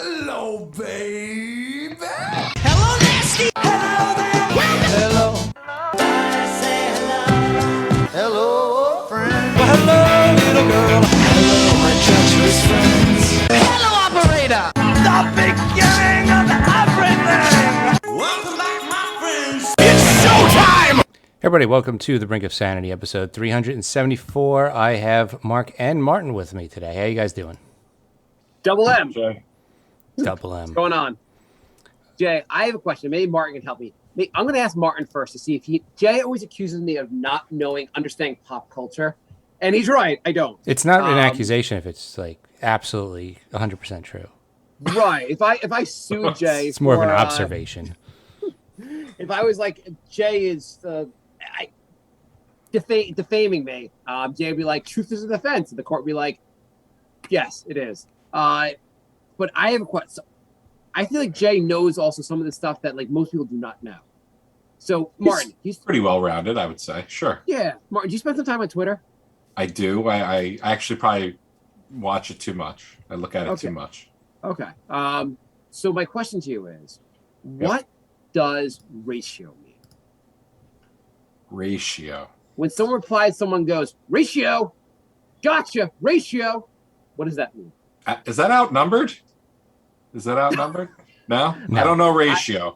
Hello, baby. Hello, nasty. Hello there. Hello. I say hello. Hello, friend. Well, hello, little girl. Hello, my treacherous friends. Hello, operator. The beginning of everything. Welcome back, my friends. It's showtime. Everybody, welcome to The Brink of Sanity, episode 374. I have Mark and Martin with me today. How you guys doing? Double M. Double M. What's going on? Jay, I have a question. Maybe Martin can help me. I'm going to ask Martin first to see if Jay always accuses me of not understanding pop culture. And he's right. I don't. It's not an accusation if it's like absolutely 100% true. Right. If I sue Jay, It's more of an observation. If I was like, Jay is defaming me, Jay would be like, truth is a defense. And the court would be like, yes, it is. But I have a question. So I feel like Jay knows also some of the stuff that like most people do not know. So Martin, he's pretty well rounded, I would say. Sure. Yeah, Martin, do you spend some time on Twitter? I do. I actually probably watch it too much. I look at it too much. Okay. So my question to you is, what does ratio mean? Ratio. When someone replies, someone goes, ratio, gotcha, ratio. What does that mean? Is that outnumbered? No? I don't know ratio.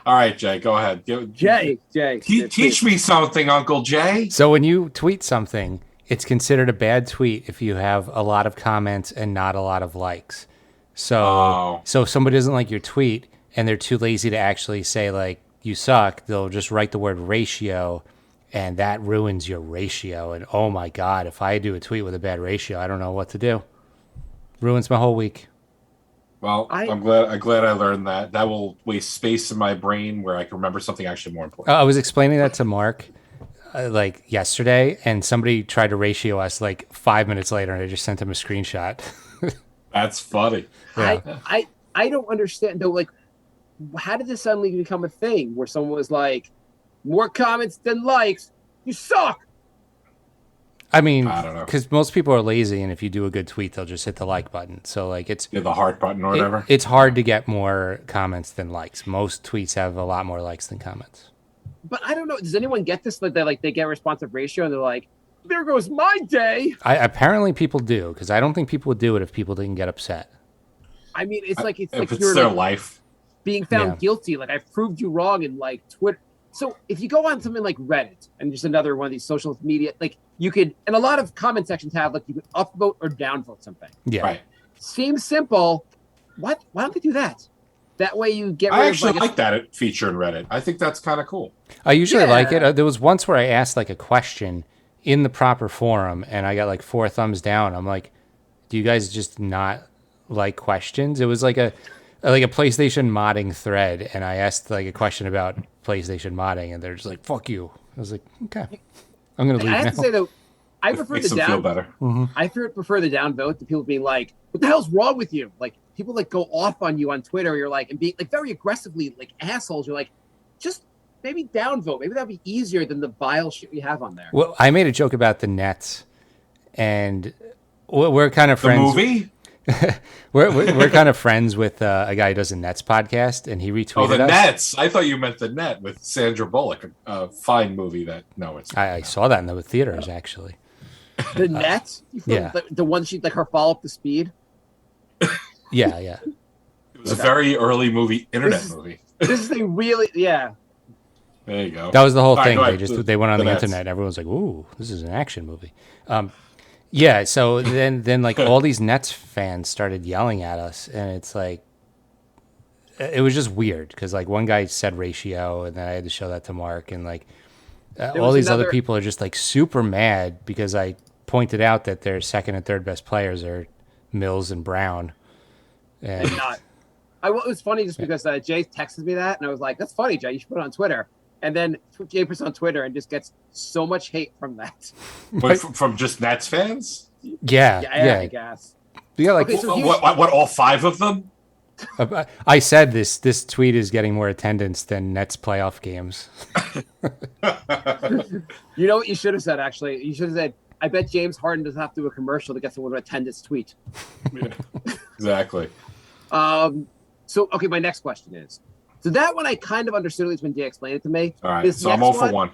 All right, Jay, go ahead. Jay. Teach me something, Uncle Jay. So when you tweet something, it's considered a bad tweet if you have a lot of comments and not a lot of likes. So if somebody doesn't like your tweet and they're too lazy to actually say, like, you suck, they'll just write the word ratio, and that ruins your ratio. And, oh, my God, if I do a tweet with a bad ratio, I don't know what to do. Ruins my whole week. Well, I'm glad I learned that. That will waste space in my brain where I can remember something actually more important. I was explaining that to Mark like yesterday, and somebody tried to ratio us like 5 minutes later, and I just sent him a screenshot. That's funny. Yeah. I don't understand though. Like, how did this suddenly become a thing where someone was like, more comments than likes? You suck. I mean, I don't know, because most people are lazy, and if you do a good tweet, they'll just hit the like button. So, like, it's the heart button or whatever. It's hard to get more comments than likes. Most tweets have a lot more likes than comments. But I don't know. Does anyone get this? Like, they get a responsive ratio, and they're like, "There goes my day." Apparently, people do, because I don't think people would do it if people didn't get upset. I mean, it's like if like it's you're their like life being found guilty. Like, I've proved you wrong, in like Twitter. So if you go on something like Reddit and just another one of these social media, like you could, and a lot of comment sections have like you could upvote or downvote something. Yeah. Right. Seems simple. Why don't they do that? That way you get rid I actually of like that feature in Reddit. I think that's kind of cool. I usually like it. There was once where I asked like a question in the proper forum, and I got like 4 thumbs down. I'm like, do you guys just not like questions? It was like a PlayStation modding thread, and I asked like a question about PlayStation modding, and they're just like, "Fuck you." I was like, "Okay, I'm gonna leave." I have to say though, I prefer Makes the them down. feel better. Mm-hmm. I prefer the downvote to people being like, "What the hell's wrong with you?" Like people like go off on you on Twitter. You're like, and being like very aggressively like assholes. You're like, just maybe downvote. Maybe that'd be easier than the vile shit we have on there. Well, I made a joke about the Nets, and we're kind of friends. The movie. we're kind of friends with a guy who does a Nets podcast, and he retweeted the us. Nets. I thought you meant The Net with Sandra Bullock. A fine movie that, no, it's not. I saw that in the theaters, actually. The Nets? Yeah. The one she like her follow up the speed? Yeah. It was a very early movie, internet movie. This is a really, yeah. There you go. That was the whole thing. Go ahead. They went on the Nets. internet, and everyone's like, "Ooh, this is an action movie." Yeah, so then like all these Nets fans started yelling at us, and it's like it was just weird because like one guy said ratio, and then I had to show that to Mark, and like all these other people are just like super mad because I pointed out that their second and third best players are Mills and Brown. And It was funny just because Jay texted me that, and I was like, "That's funny, Jay. You should put it on Twitter." And then Jay puts on Twitter and just gets so much hate from that. Wait, from just Nets fans? yeah, I guess. Yeah, like Okay, so What? All 5 of them? I said this tweet is getting more attendance than Nets playoff games. You know what you should have said, actually? You should have said, I bet James Harden doesn't have to do a commercial to get someone to attend his tweet. Yeah, exactly. So okay, my next question is. So that one I kind of understood at least when Jay explained it to me. All right, so I'm all for one.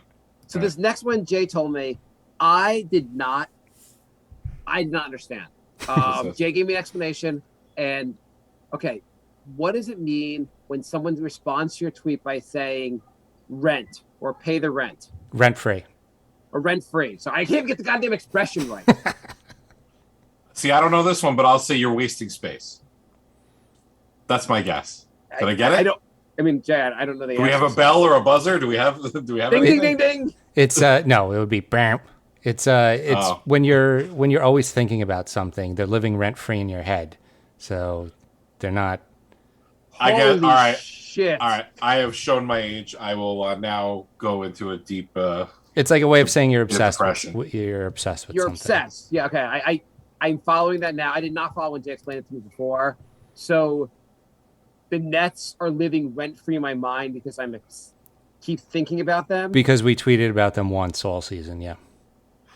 So this next one, Jay told me, I did not understand. Jay gave me an explanation, and okay, what does it mean when someone responds to your tweet by saying rent or pay the rent? Rent free. Or rent free. So I can't even get the goddamn expression right. See, I don't know this one, but I'll say you're wasting space. That's my guess. Did I get it? I mean, Jay, I don't know the Do we have a bell or a buzzer? Do we have ding, anything? ding, ding, ding. It's no, it would be bam. It's when you're always thinking about something, they're living rent free in your head. So they're not. I get it. All right. Shit. All right. I have shown my age. I will now go into a deep. It's like a way of saying you're obsessed. You're obsessed with you're something. Obsessed. Yeah. Okay. I'm following that now. I did not follow when Jay explained it to me before. So the Nets are living rent free in my mind because I'm keep thinking about them. Because we tweeted about them once all season. Yeah.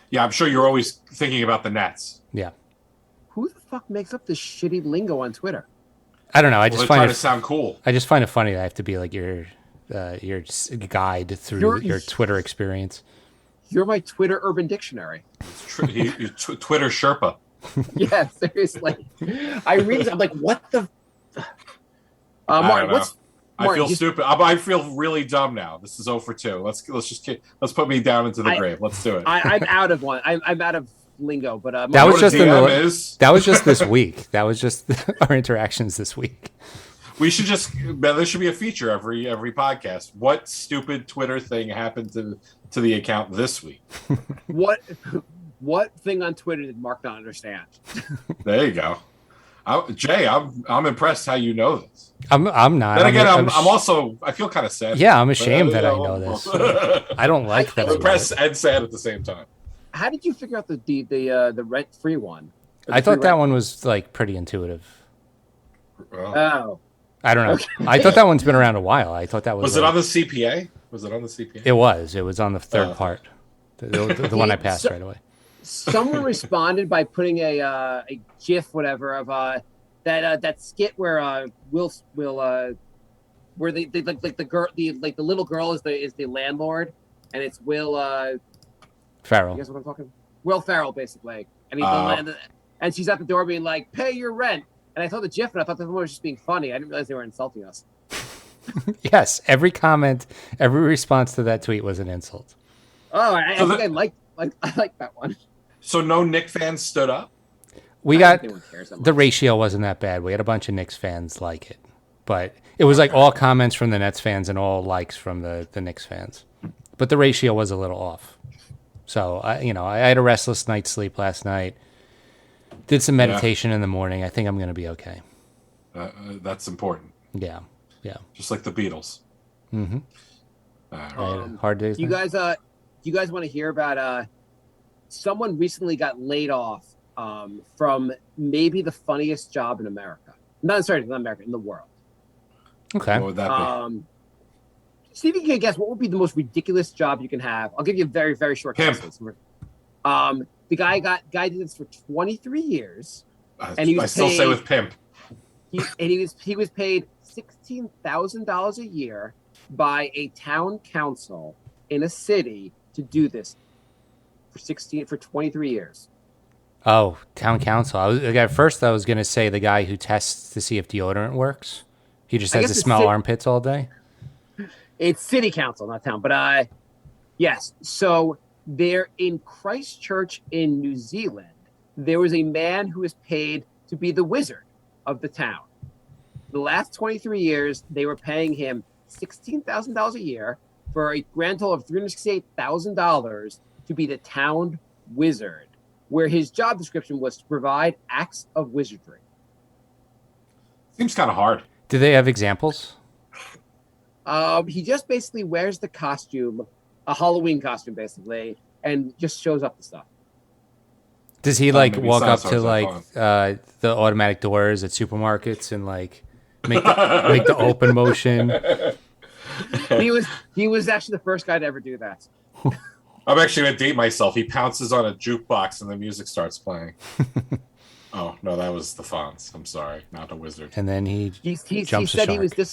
Yeah, I'm sure you're always thinking about the Nets. Yeah. Who the fuck makes up this shitty lingo on Twitter? I don't know. I just find it to sound cool. I just find it funny that I have to be like your guide through your Twitter experience. You're my Twitter Urban Dictionary. You're Twitter Sherpa. Yeah, seriously. I read. I'm like, what the? Mark, I feel stupid. I feel really dumb now. This is 0 for 2. Let's put me down into the grave. Let's do it. I'm out of one. I'm out of lingo. But that was just that was just this week. That was just our interactions this week. We should there should be a feature every podcast. What stupid Twitter thing happened to the account this week? What thing on Twitter did Mark not understand? There you go. Jay, I'm impressed how you know this. I'm not. Then again, I'm also I feel kind of sad. Yeah, I'm ashamed that I know this. I don't like that. I'm impressed and sad at the same time. How did you figure out the rent free one? I thought that one was like pretty intuitive. Oh. I don't know. Okay. I thought that one's been around a while. I thought that was. Was it on the CPA? Was it on the CPA? It was. It was on the third part. The one I passed right away. Someone responded by putting a GIF, whatever, of that skit where Will where they like the girl the little girl is the landlord, and it's Will Ferrell. You guys know what I'm talking? Will Ferrell, basically, and he's and she's at the door being like, "Pay your rent." And I saw the GIF, and I thought that one was just being funny. I didn't realize they were insulting us. Yes, every comment, every response to that tweet was an insult. Oh, I think I like that one. So no Knicks fans stood up? We got the ratio wasn't that bad. We had a bunch of Knicks fans like it, but it was like all comments from the Nets fans and all likes from the Knicks fans. But the ratio was a little off. So I had a restless night's sleep last night. Did some meditation in the morning. I think I'm going to be okay. That's important. Yeah. Just like the Beatles. Mm-hmm. Hard days. Do you guys want to hear about someone recently got laid off from maybe the funniest job in America? Not America, in the world. Okay. What would that be? See if you can guess what would be the most ridiculous job you can have. I'll give you a very, very short guess. The guy did this for 23 years, and I still say with pimp. He was paid $16,000 a year by a town council in a city to do this for 23 years. Oh, town council. At first I was going to say the guy who tests to see if deodorant works. He just has to smell armpits all day. It's city council, not town. But yes. So there in Christchurch in New Zealand, there was a man who was paid to be the wizard of the town. The last 23 years, they were paying him $16,000 a year for a grand total of $368,000 to be the town wizard, where his job description was to provide acts of wizardry. Seems kind of hard. Do they have examples? He just basically wears the costume, a Halloween costume, basically, and just shows up the stuff. Does he walk up to the automatic doors at supermarkets and make the open motion? He was actually the first guy to ever do that. I'm actually going to date myself. He pounces on a jukebox and the music starts playing. Oh no, that was the Fonz. I'm sorry, not the Wizard. And then he He jumps said a he was shark.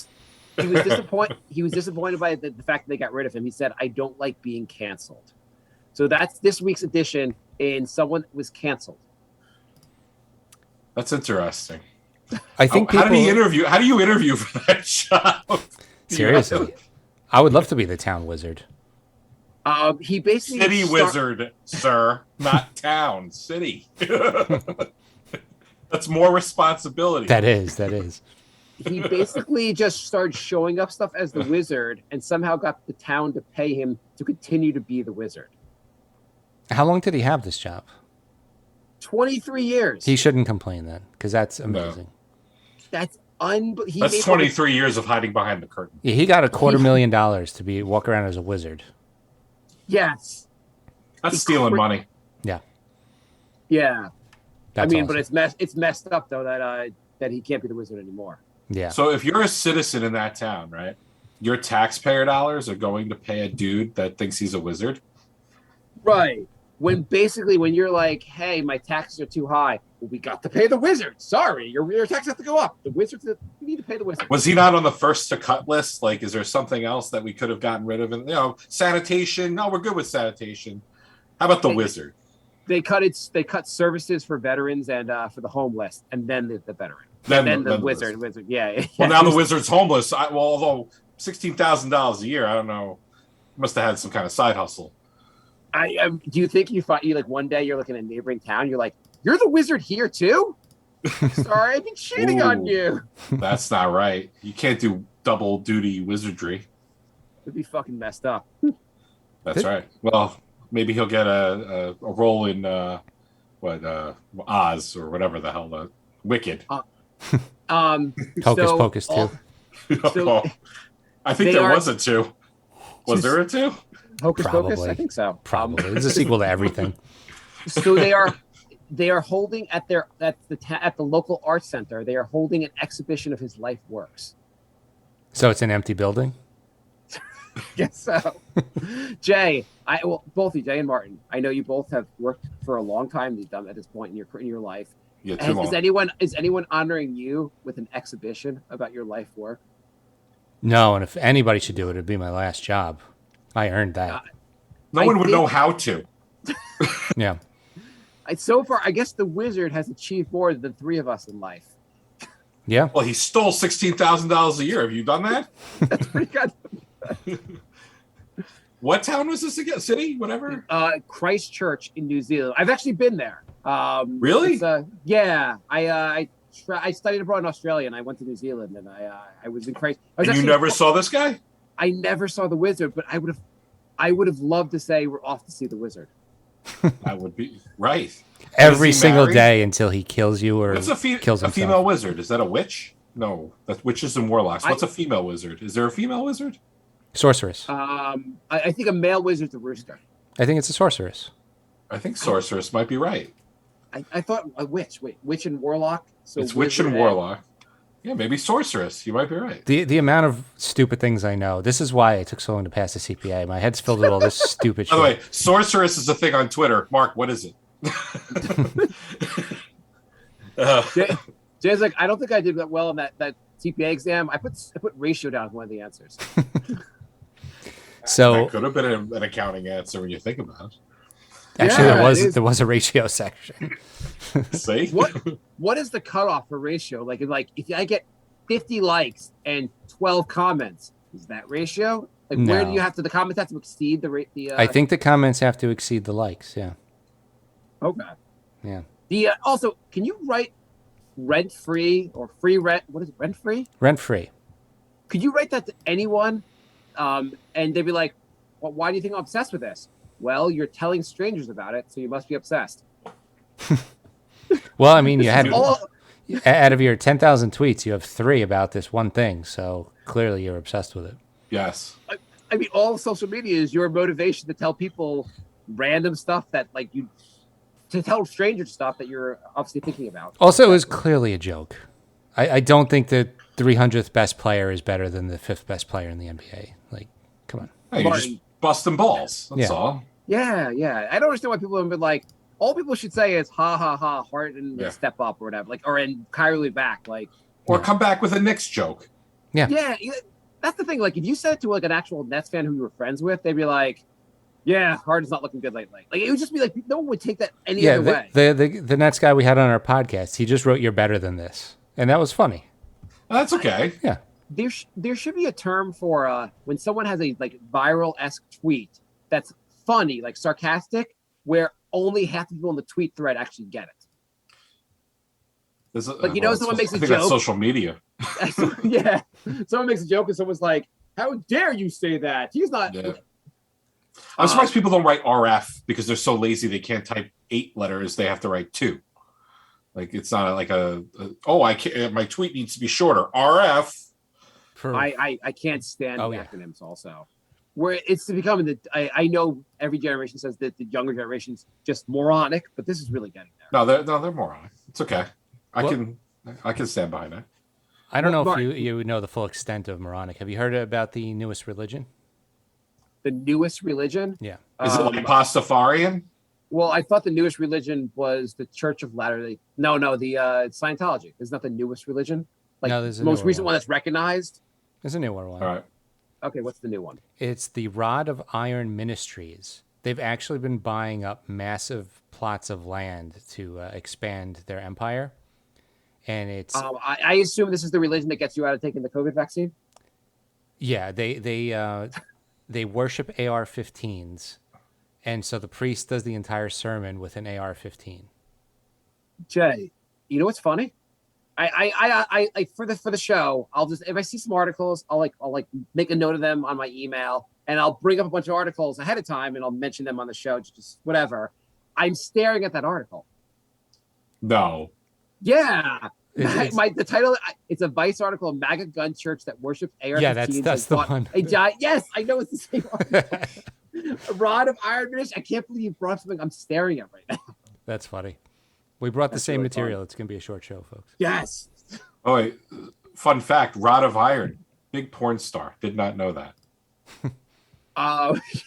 he was disappointed. He was disappointed by the fact that they got rid of him. He said, "I don't like being canceled." So that's this week's edition. And someone was canceled. That's interesting. I think How people. did he interview? How do you interview for that job? Seriously, I would love to be the town wizard. He basically City wizard, sir, not town. City. That's more responsibility. That is. He basically just started showing up stuff as the wizard, and somehow got the town to pay him to continue to be the wizard. How long did he have this job? 23 years. He shouldn't complain then, because that's amazing. That's That's 23 years of hiding behind the curtain. Yeah, he got $250,000 to walk around as a wizard. Yes. That's stealing money. Yeah. Yeah. That's but awesome. it's messed up though that he can't be the wizard anymore. Yeah. So if you're a citizen in that town, right, your taxpayer dollars are going to pay a dude that thinks he's a wizard. Right. When you're like, hey, my taxes are too high, well, we got to pay the wizard. Sorry, your taxes have to go up. You need to pay the wizard. Was he not on the first to cut list? Like, is there something else that we could have gotten rid of? And sanitation. No, we're good with sanitation. How about the wizard? They cut services for veterans and for the homeless, and then the veteran, then the wizard. Yeah. Well, now the wizard's homeless. Although $16,000 a year, I don't know. Must have had some kind of side hustle. Do you think you like one day you're looking at a neighboring town, you're like, you're the wizard here too? Sorry, I've been cheating on you. That's not right. You can't do double duty wizardry. It'd be fucking messed up. That's right. Well, maybe he'll get a role in Oz or whatever the hell the Wicked. Hocus Pocus 2. I think there was a 2. Was there a 2? Hocus Probably. Pocus? I think so. Probably. It's a sequel to everything. So they are holding at the local arts center. They are holding an exhibition of his life works. So it's an empty building? Guess so. Jay, both of you, Jay and Martin, I know you both have worked for a long time at this point in your life. Yeah, too long. Is anyone honoring you with an exhibition about your life work? No, and if anybody should do it, it'd be my last job. I earned that. No one would know how to. Yeah. So far, I guess the wizard has achieved more than the three of us in life. Yeah. Well, he stole $16,000 a year. Have you done that? That's pretty good. What town was this again? City? Whatever? Christchurch in New Zealand. I've actually been there. Really? Yeah. I studied abroad in Australia, and I went to New Zealand, and I was in Christchurch. And you never saw this guy? I never saw the wizard, but I would have loved to say we're off to see the wizard. That would be right. Every single married? day until he kills you or What's kills a himself. female wizard? Is that a witch? No, that's witches and warlocks. What's a female wizard? Is there a female wizard? Sorceress. I think a male wizard's a rooster. I think it's a sorceress. I think sorceress might be right. I thought a witch. Wait, witch and warlock? So It's witch and warlock. Yeah, maybe sorceress. You might be right. The amount of stupid things I know. This is why it took so long to pass the CPA. My head's filled with all this stupid shit. By the way, sorceress is a thing on Twitter. Mark, what is it? Jay's like, I don't think I did that well in that CPA exam. I put ratio down as one of the answers. So that could have been an accounting answer when you think about it. Actually, there was a ratio section. See? What is the cutoff for ratio? Like if I get 50 likes and 12 comments, is that ratio? Like where do you have to? The comments have to exceed the rate. I think the comments have to exceed the likes. Yeah. Okay. Yeah. Also, can you write rent free or free rent? What is it? Rent free? Rent free. Could you write that to anyone? And they'd be like, well, why do you think I'm obsessed with this? Well, you're telling strangers about it, so you must be obsessed. Well, I mean, you had all- out of your 10,000 tweets, you have 3 about this one thing. So clearly you're obsessed with it. Yes. I mean, all of social media is your motivation to tell people random stuff to tell strangers stuff that you're obviously thinking about. Also, it was clearly a joke. I don't think the 300th best player is better than the 5th best player in the NBA. Like, come on. Hey, you're just busting balls. That's Yeah. all. Yeah. I don't understand why people have been like, all people should say is ha ha ha, heart and Yeah. step up or whatever, like, or in Kyrie back, like, Or come back with a Knicks joke. yeah, that's the thing. Like, if you said it to like an actual Nets fan who you were friends with, they'd be like, "Yeah, Harden's not looking good lately." Like, it would just be like no one would take that any other way. The Nets guy we had on our podcast, he just wrote "You're better than this," and that was funny. That's okay. Yeah. There should be a term for when someone has a like viral-esque tweet that's funny, like sarcastic, where only half the people in the tweet thread actually get it. Like, you know, someone makes a I think joke. that's social media. Yeah, someone makes a joke and someone's like, "How dare you say that? He's not." Yeah. I'm surprised people don't write RF because they're so lazy they can't type 8 letters. They have to write 2. Like, it's not like I can't. My tweet needs to be shorter. RF. I can't stand Oh, the yeah. acronyms also. Where it's becoming I know every generation says that the younger generation's just moronic, but this is really getting there. No, they're moronic. It's okay. I can stand behind that. I don't know Marc, if you know the full extent of moronic. Have you heard about the newest religion? The newest religion? Yeah. Is it like Pastafarian? Well, I thought the newest religion was the Church of Latter-day. No, the Scientology. Isn't that the newest religion? Like, No, there's a the most newer recent one. one that's recognized? There's a newer one. All right. Okay, what's the new one? It's the Rod of Iron Ministries. They've actually been buying up massive plots of land to expand their empire. And it's I assume this is the religion that gets you out of taking the COVID vaccine? yeah, they worship AR-15s, and so the priest does the entire sermon with an AR-15. Jay, you know what's funny? I for the show, I'll just, if I see some articles, I'll make a note of them on my email, and I'll bring up a bunch of articles ahead of time, and I'll mention them on the show, just whatever. I'm staring at that article. No. Yeah. It's- The title, it's a Vice article, MAGA gun church that worships AR-15s. Yeah, that's the one. Yes, I know it's the same one. A Rod of Iron Ministry. I can't believe you brought something I'm staring at right now. That's funny. We brought the That's same really material. It's going to be a short show, folks. Yes. Oh, wait. Fun fact, Rod of Iron. Big porn star. Did not know that.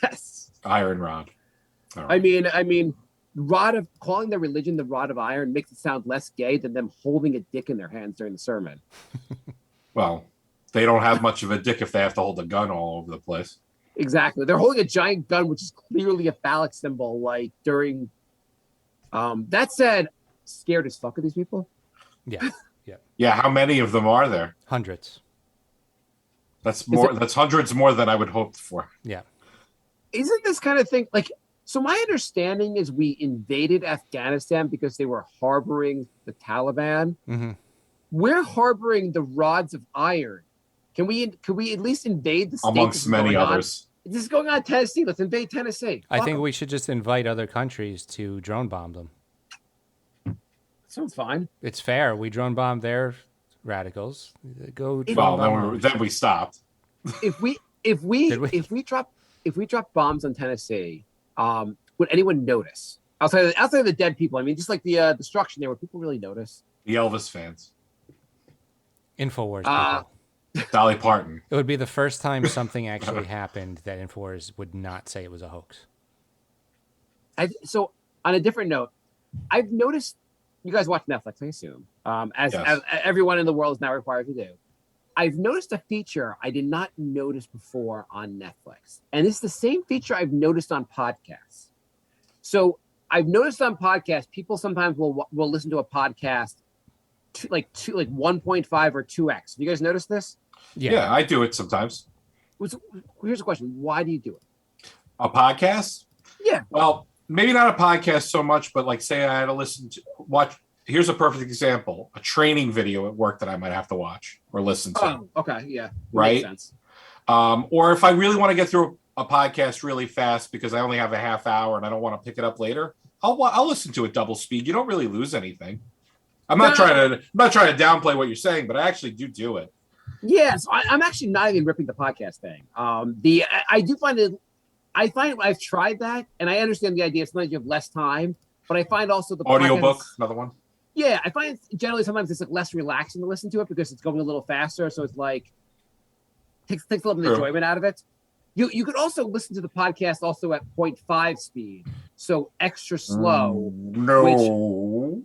Yes. Iron Rod. All right. I mean, calling their religion the Rod of Iron makes it sound less gay than them holding a dick in their hands during the sermon. Well, they don't have much of a dick if they have to hold a gun all over the place. Exactly. They're holding a giant gun, which is clearly a phallic symbol, like during. That said, scared as fuck of these people. Yeah. Yeah, how many of them are there? Hundreds. That's more. That's hundreds more than I would hope for. Yeah. Isn't this kind of thing like? So my understanding is we invaded Afghanistan because they were harboring the Taliban. Mm-hmm. We're harboring the rods of iron. Can we at least invade the state Amongst many going others. On? This is going on in Tennessee. Let's invade Tennessee. I Fuck think 'em. we should just invite other countries to drone bomb them. Sounds fine. It's fair. We drone bomb their radicals. Go. drone Well, bomb ours. then we stopped. If we drop bombs on Tennessee, would anyone notice? Outside of the dead people, I mean, just like the destruction there, would people really notice? The Elvis fans. Infowars people. Dolly Parton. It would be the first time something actually happened that Infowars would not say it was a hoax. So on a different note, I've noticed you guys watch Netflix, I assume, as everyone in the world is now required to do. I've noticed a feature I did not notice before on Netflix, and it's the same feature I've noticed on podcasts. So I've noticed on podcasts, people sometimes will listen to a podcast to like 1.5 or 2x. Have you guys noticed this? Yeah, I do it sometimes. Here's a question: why do you do it? A podcast? Yeah. Well, maybe not a podcast so much, but like say I had to watch. Here's a perfect example: a training video at work that I might have to watch or listen to. Oh, okay, yeah, Right. Makes sense. Or if I really want to get through a podcast really fast because I only have a half hour and I don't want to pick it up later, I'll listen to it double speed. You don't really lose anything. I'm not trying to downplay what you're saying, but I actually do it. Yeah, so I'm actually not even ripping the podcast thing. I do find it. I've tried that, and I understand the idea. Sometimes you have less time, but I find also the Audiobook, podcasts- another one. Yeah, I find generally sometimes it's like less relaxing to listen to it because it's going a little faster. So it's like takes a little bit of enjoyment out of it. You could also listen to the podcast also at 0.5 speed. so extra slow. No.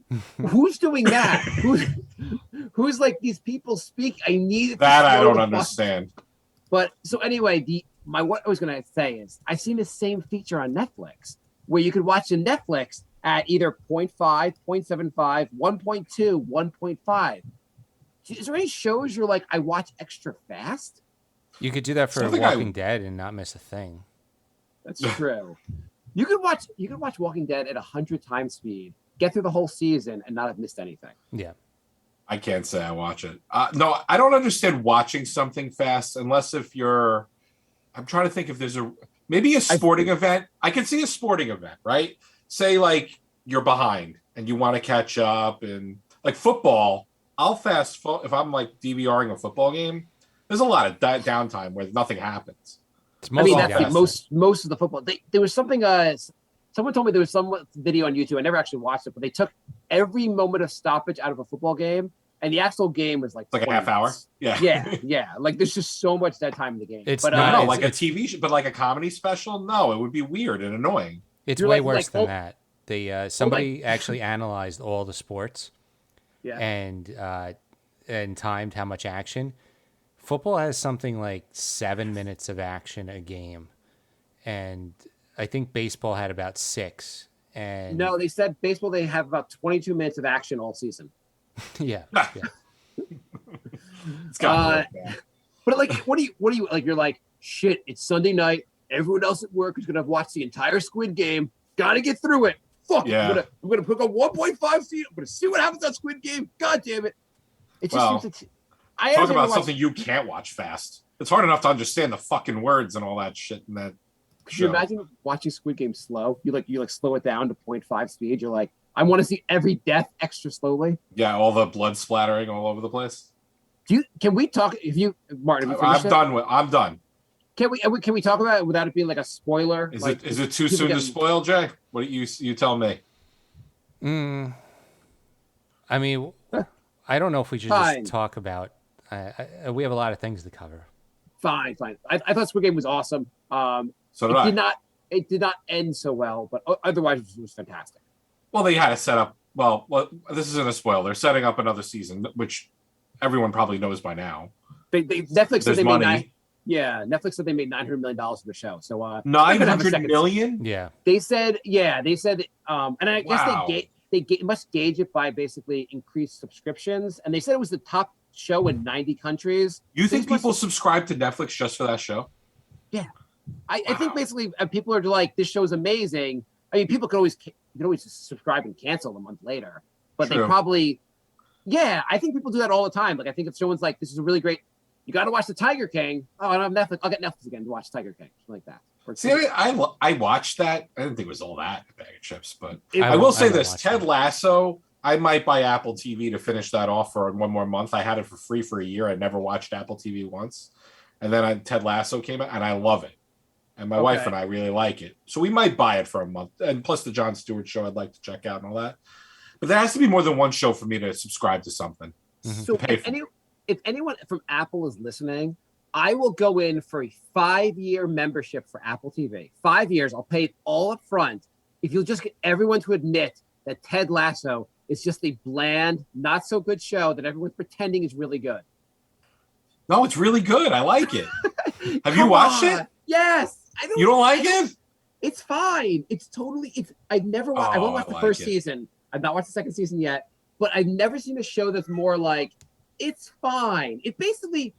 Who's doing that? Who's like, these people speak? I need it That to I slow don't the understand. But so anyway, what I was gonna say is I've seen the same feature on Netflix where you could watch the Netflix at either 0.5, 0.75, 1.2, 1.5. Is there any shows you're like, I watch extra fast? You could do that for Something Walking Dead and not miss a thing. That's true. You could watch Walking Dead at 100 times speed, get through the whole season, and not have missed anything. Yeah. I can't say I watch it. No, I don't understand watching something fast unless if you're. I'm trying to think if there's maybe a sporting event. I can see a sporting event, right? Say like you're behind and you want to catch up, and like football. I'll fast if I'm like DVRing a football game. There's a lot of downtime where nothing happens. I mean, that's like most of the football. There was something. Someone told me there was some video on YouTube. I never actually watched it, but they took every moment of stoppage out of a football game, and the actual game was like a half hour. Yeah. Like there's just so much dead time in the game. It's but not, no, like a TV show, but like a comedy special. No, it would be weird and annoying. It's way worse than that. They somebody actually analyzed all the sports, and timed how much action. Football has something like 7 minutes of action a game, and I think baseball had about 6. And no, they said baseball they have about 22 minutes of action all season. yeah. It's got but like, what do you like? You're like, shit, it's Sunday night. Everyone else at work is gonna watch the entire Squid Game. Gotta get through it. Fuck. Yeah. I'm gonna put a 1.5 seat. I'm gonna see what happens on Squid Game. God damn it. It just seems to. Talk about something you can't watch fast. It's hard enough to understand the fucking words and all that shit in that. Could you imagine watching Squid Game slow? You like slow it down to 0.5 speed. You're like, I want to see every death extra slowly. Yeah, all the blood splattering all over the place. Can we talk? Martin, I'm done. Can we talk about it without it being like a spoiler? Is it too soon to spoil, Jay? What do you tell me? I mean, I don't know if we should just talk about. We have a lot of things to cover. Fine. I thought Squid Game was awesome. So did I. It did not end so well, but otherwise it was fantastic. Well, they had to set up. Well, this isn't a spoiler. They're setting up another season, which everyone probably knows by now. Netflix said they money. made Netflix said they made $900 million for the show. So $900 million. Yeah. They said, and I guess they must gauge it by basically increased subscriptions. And they said it was the top show in 90 countries. You think people subscribe to Netflix just for that show? Yeah. I think basically people are like, this show's amazing. I mean, people can always subscribe and cancel a month later, but True. they probably, I think people do that all the time. Like, I think if someone's like, this is a really great, you got to watch the Tiger King. Oh, I don't have Netflix. I'll get Netflix again to watch Tiger King, something like that. See, I watched that. I didn't think it was all that a bag of chips, but I will say this: Ted Lasso. I might buy Apple TV to finish that off for one more month. I had it for free for a year. I never watched Apple TV once, and then Ted Lasso came out, and I love it. And my wife and I really like it, so we might buy it for a month. And plus the Jon Stewart show, I'd like to check out and all that. But there has to be more than one show for me to subscribe to something. So if anyone from Apple is listening, I will go in for a 5-year membership for Apple TV. 5 years. I'll pay it all up front. If you'll just get everyone to admit that Ted Lasso is just a bland, not so good show that everyone's pretending is really good. No, it's really good. I like it. Have you watched it? Yes. You don't like it? It's fine. I've never watched. I've only watched the first season. I've not watched the second season yet, but I've never seen a show that's more like, it's fine. It's the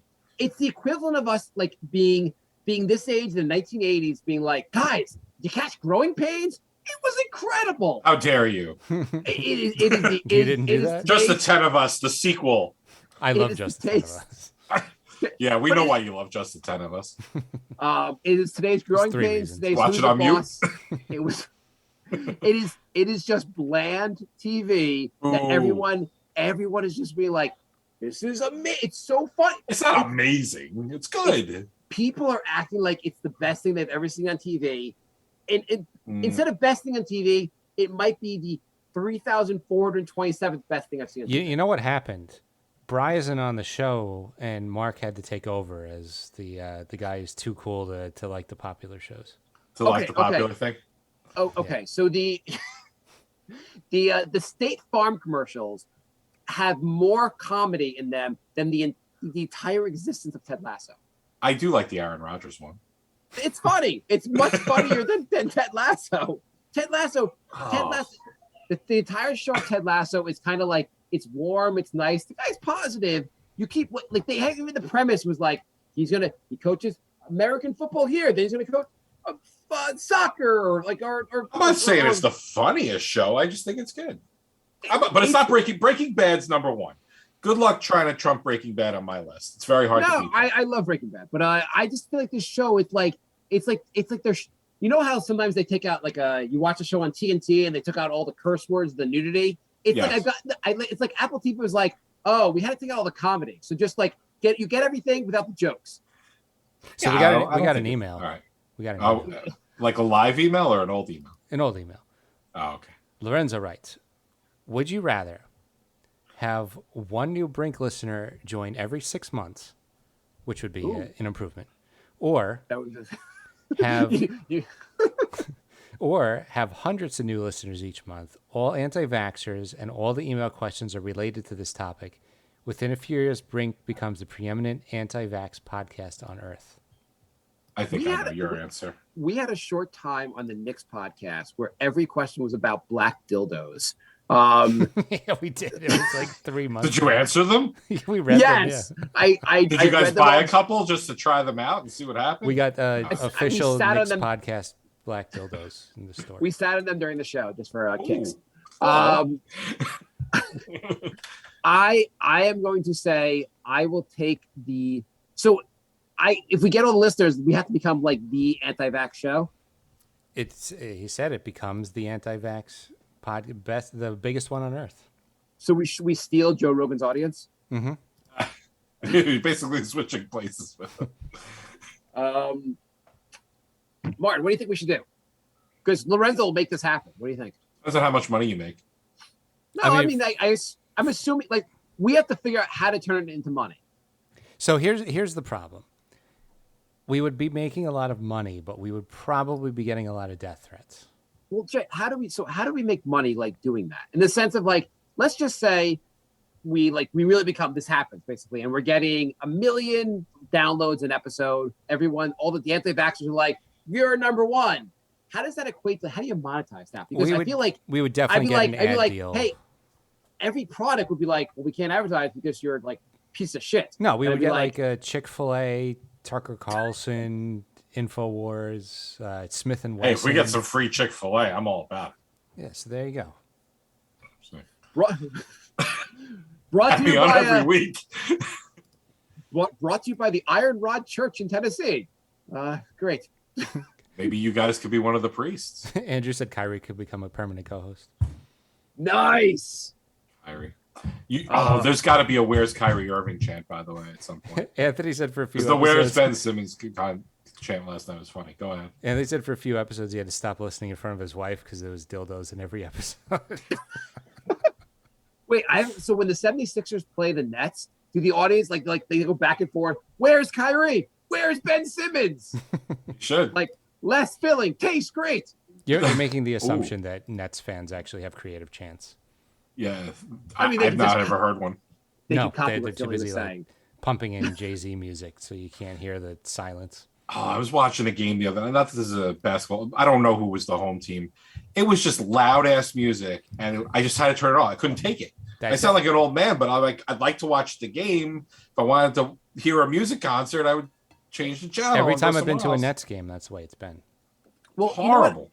equivalent of us like being this age in the 1980s, being like, guys, you catch Growing Pains? It was incredible. How dare you? You didn't do that? Just the 10 of Us, the sequel. I love Just the 10 of Us. Yeah, we know why you love Just the 10 of Us. It is today's Growing Pains. Today's Watch it on mute. It was. It is just bland TV that everyone is just being like, this is amazing. It's so fun. It's not amazing. It's good. People are acting like it's the best thing they've ever seen on TV. And instead of best thing on TV, it might be the 3,427th best thing I've seen on TV. You know what happened? Bry isn't on the show, and Mark had to take over as the guy who's too cool to like the popular shows. Like the popular thing? Oh, okay. So the the State Farm commercials have more comedy in them than the entire existence of Ted Lasso. I do like the Aaron Rodgers one. It's funny. It's much funnier than Ted Lasso. Ted Lasso. The entire show of Ted Lasso is kind of like, it's warm, it's nice. The guy's positive. You keep like they have even the premise was like he coaches American football here. Then he's gonna coach soccer or I'm not saying it's the funniest show. I just think it's good. But it's not Breaking Bad's number one. Good luck trying to trump Breaking Bad on my list. It's very hard to beat. I love Breaking Bad, but I just feel like this show, it's like there's, you know how sometimes they take out you watch a show on TNT and they took out all the curse words, the nudity. It's Yes. it's like Apple TV was like, oh, we had to take out all the comedy, so just like get everything without the jokes. So Yeah, we got an email. All right. We got an Oh, email. like a live email or an old email? An old email. Oh, okay. Lorenzo writes, would you rather have one new Brink listener join every 6 months, which would be an improvement, or That was just, have or have hundreds of new listeners each month, all anti-vaxxers, and all the email questions are related to this topic? Within a few years, Brink becomes the preeminent anti-vax podcast on Earth. I think I know your answer. we had a short time on the Knicks podcast where every question was about black dildos. Yeah, we did. It was like 3 months. Did you answer them? We read yes, them. Did you guys buy a couple just to try them out and see what happened? We got official sat on Knicks them. podcast black dildos in the store. We sat on them during the show just for kicks. Ooh. I am going to say I will take the if we get all the listeners, we have to become like the anti-vax show. He said it becomes the anti-vax the biggest one on earth. So we steal Joe Rogan's audience. Mm-hmm. You're basically switching places with them. Martin, what do you think we should do? Because Lorenzo will make this happen. What do you think? Depends on how much money you make. No, I'm assuming like we have to figure out how to turn it into money. So here's the problem. We would be making a lot of money, but we would probably be getting a lot of death threats. Well, Jay, how do we make money like doing that? In the sense of like, let's just say we really become, this happens basically, and we're getting 1 million downloads an episode. Everyone, all the anti-vaxxers are like, you're number one. How does that equate to, how do you monetize that? Because I feel like we would definitely get an ad deal. Hey, every product would be like, well, we can't advertise because you're like piece of shit. No, we And would I'd be get like a Chick-fil-A, Tucker Carlson, InfoWars, Smith and Wesson. Hey, if we get some free Chick-fil-A, I'm all about it. Yeah, so there you go. Brought to you by every week. brought to you by the Iron Rod Church in Tennessee. Great. Maybe you guys could be one of the priests. Andrew said Kyrie could become a permanent co-host. Nice. Kyrie. There's got to be a "Where's Kyrie Irving" chant, by the way, at some point. Anthony said for a few The episodes. "Where's Ben Simmons" chant last night was funny. Go ahead. And they said for a few episodes he had to stop listening in front of his wife because there was dildos in every episode. Wait, so when the 76ers play the Nets, do the audience like they go back and forth? Where's Kyrie? Where's Ben Simmons? You should. Like less filling, tastes great. You're making the assumption that Nets fans actually have creative chants. Yeah, I mean, I've not ever heard one. They No, can copy they're what too Philly was busy saying. pumping in Jay-Z music so you can't hear the silence. Oh, I was watching a game the other night. Not that this is a basketball. I don't know who was the home team. It was just loud ass music, and I just had to turn it off. I couldn't take it. I sound like an old man, but I'd like to watch the game. If I wanted to hear a music concert, I would change the channel. Every and go time I've been to somewhere a else. Nets game, that's the way it's been. Well, you know what? Horrible.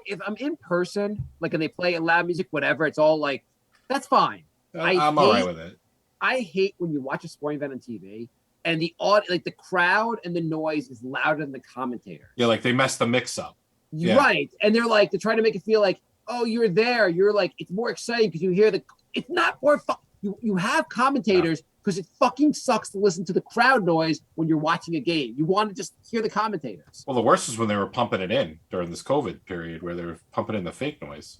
If I'm in person, like, and they play loud music, whatever, it's all like, that's fine. I'm all right with it. I hate when you watch a sporting event on TV and the crowd and the noise is louder than the commentator. Yeah, like they messed the mix up. Yeah. Right. And they're trying to make it feel like, oh, you're there. You're like, it's more exciting because you hear it's not more fun. You have commentators because it fucking sucks to listen to the crowd noise when you're watching a game. You want to just hear the commentators. Well, the worst is when they were pumping it in during this COVID period where they were pumping in the fake noise.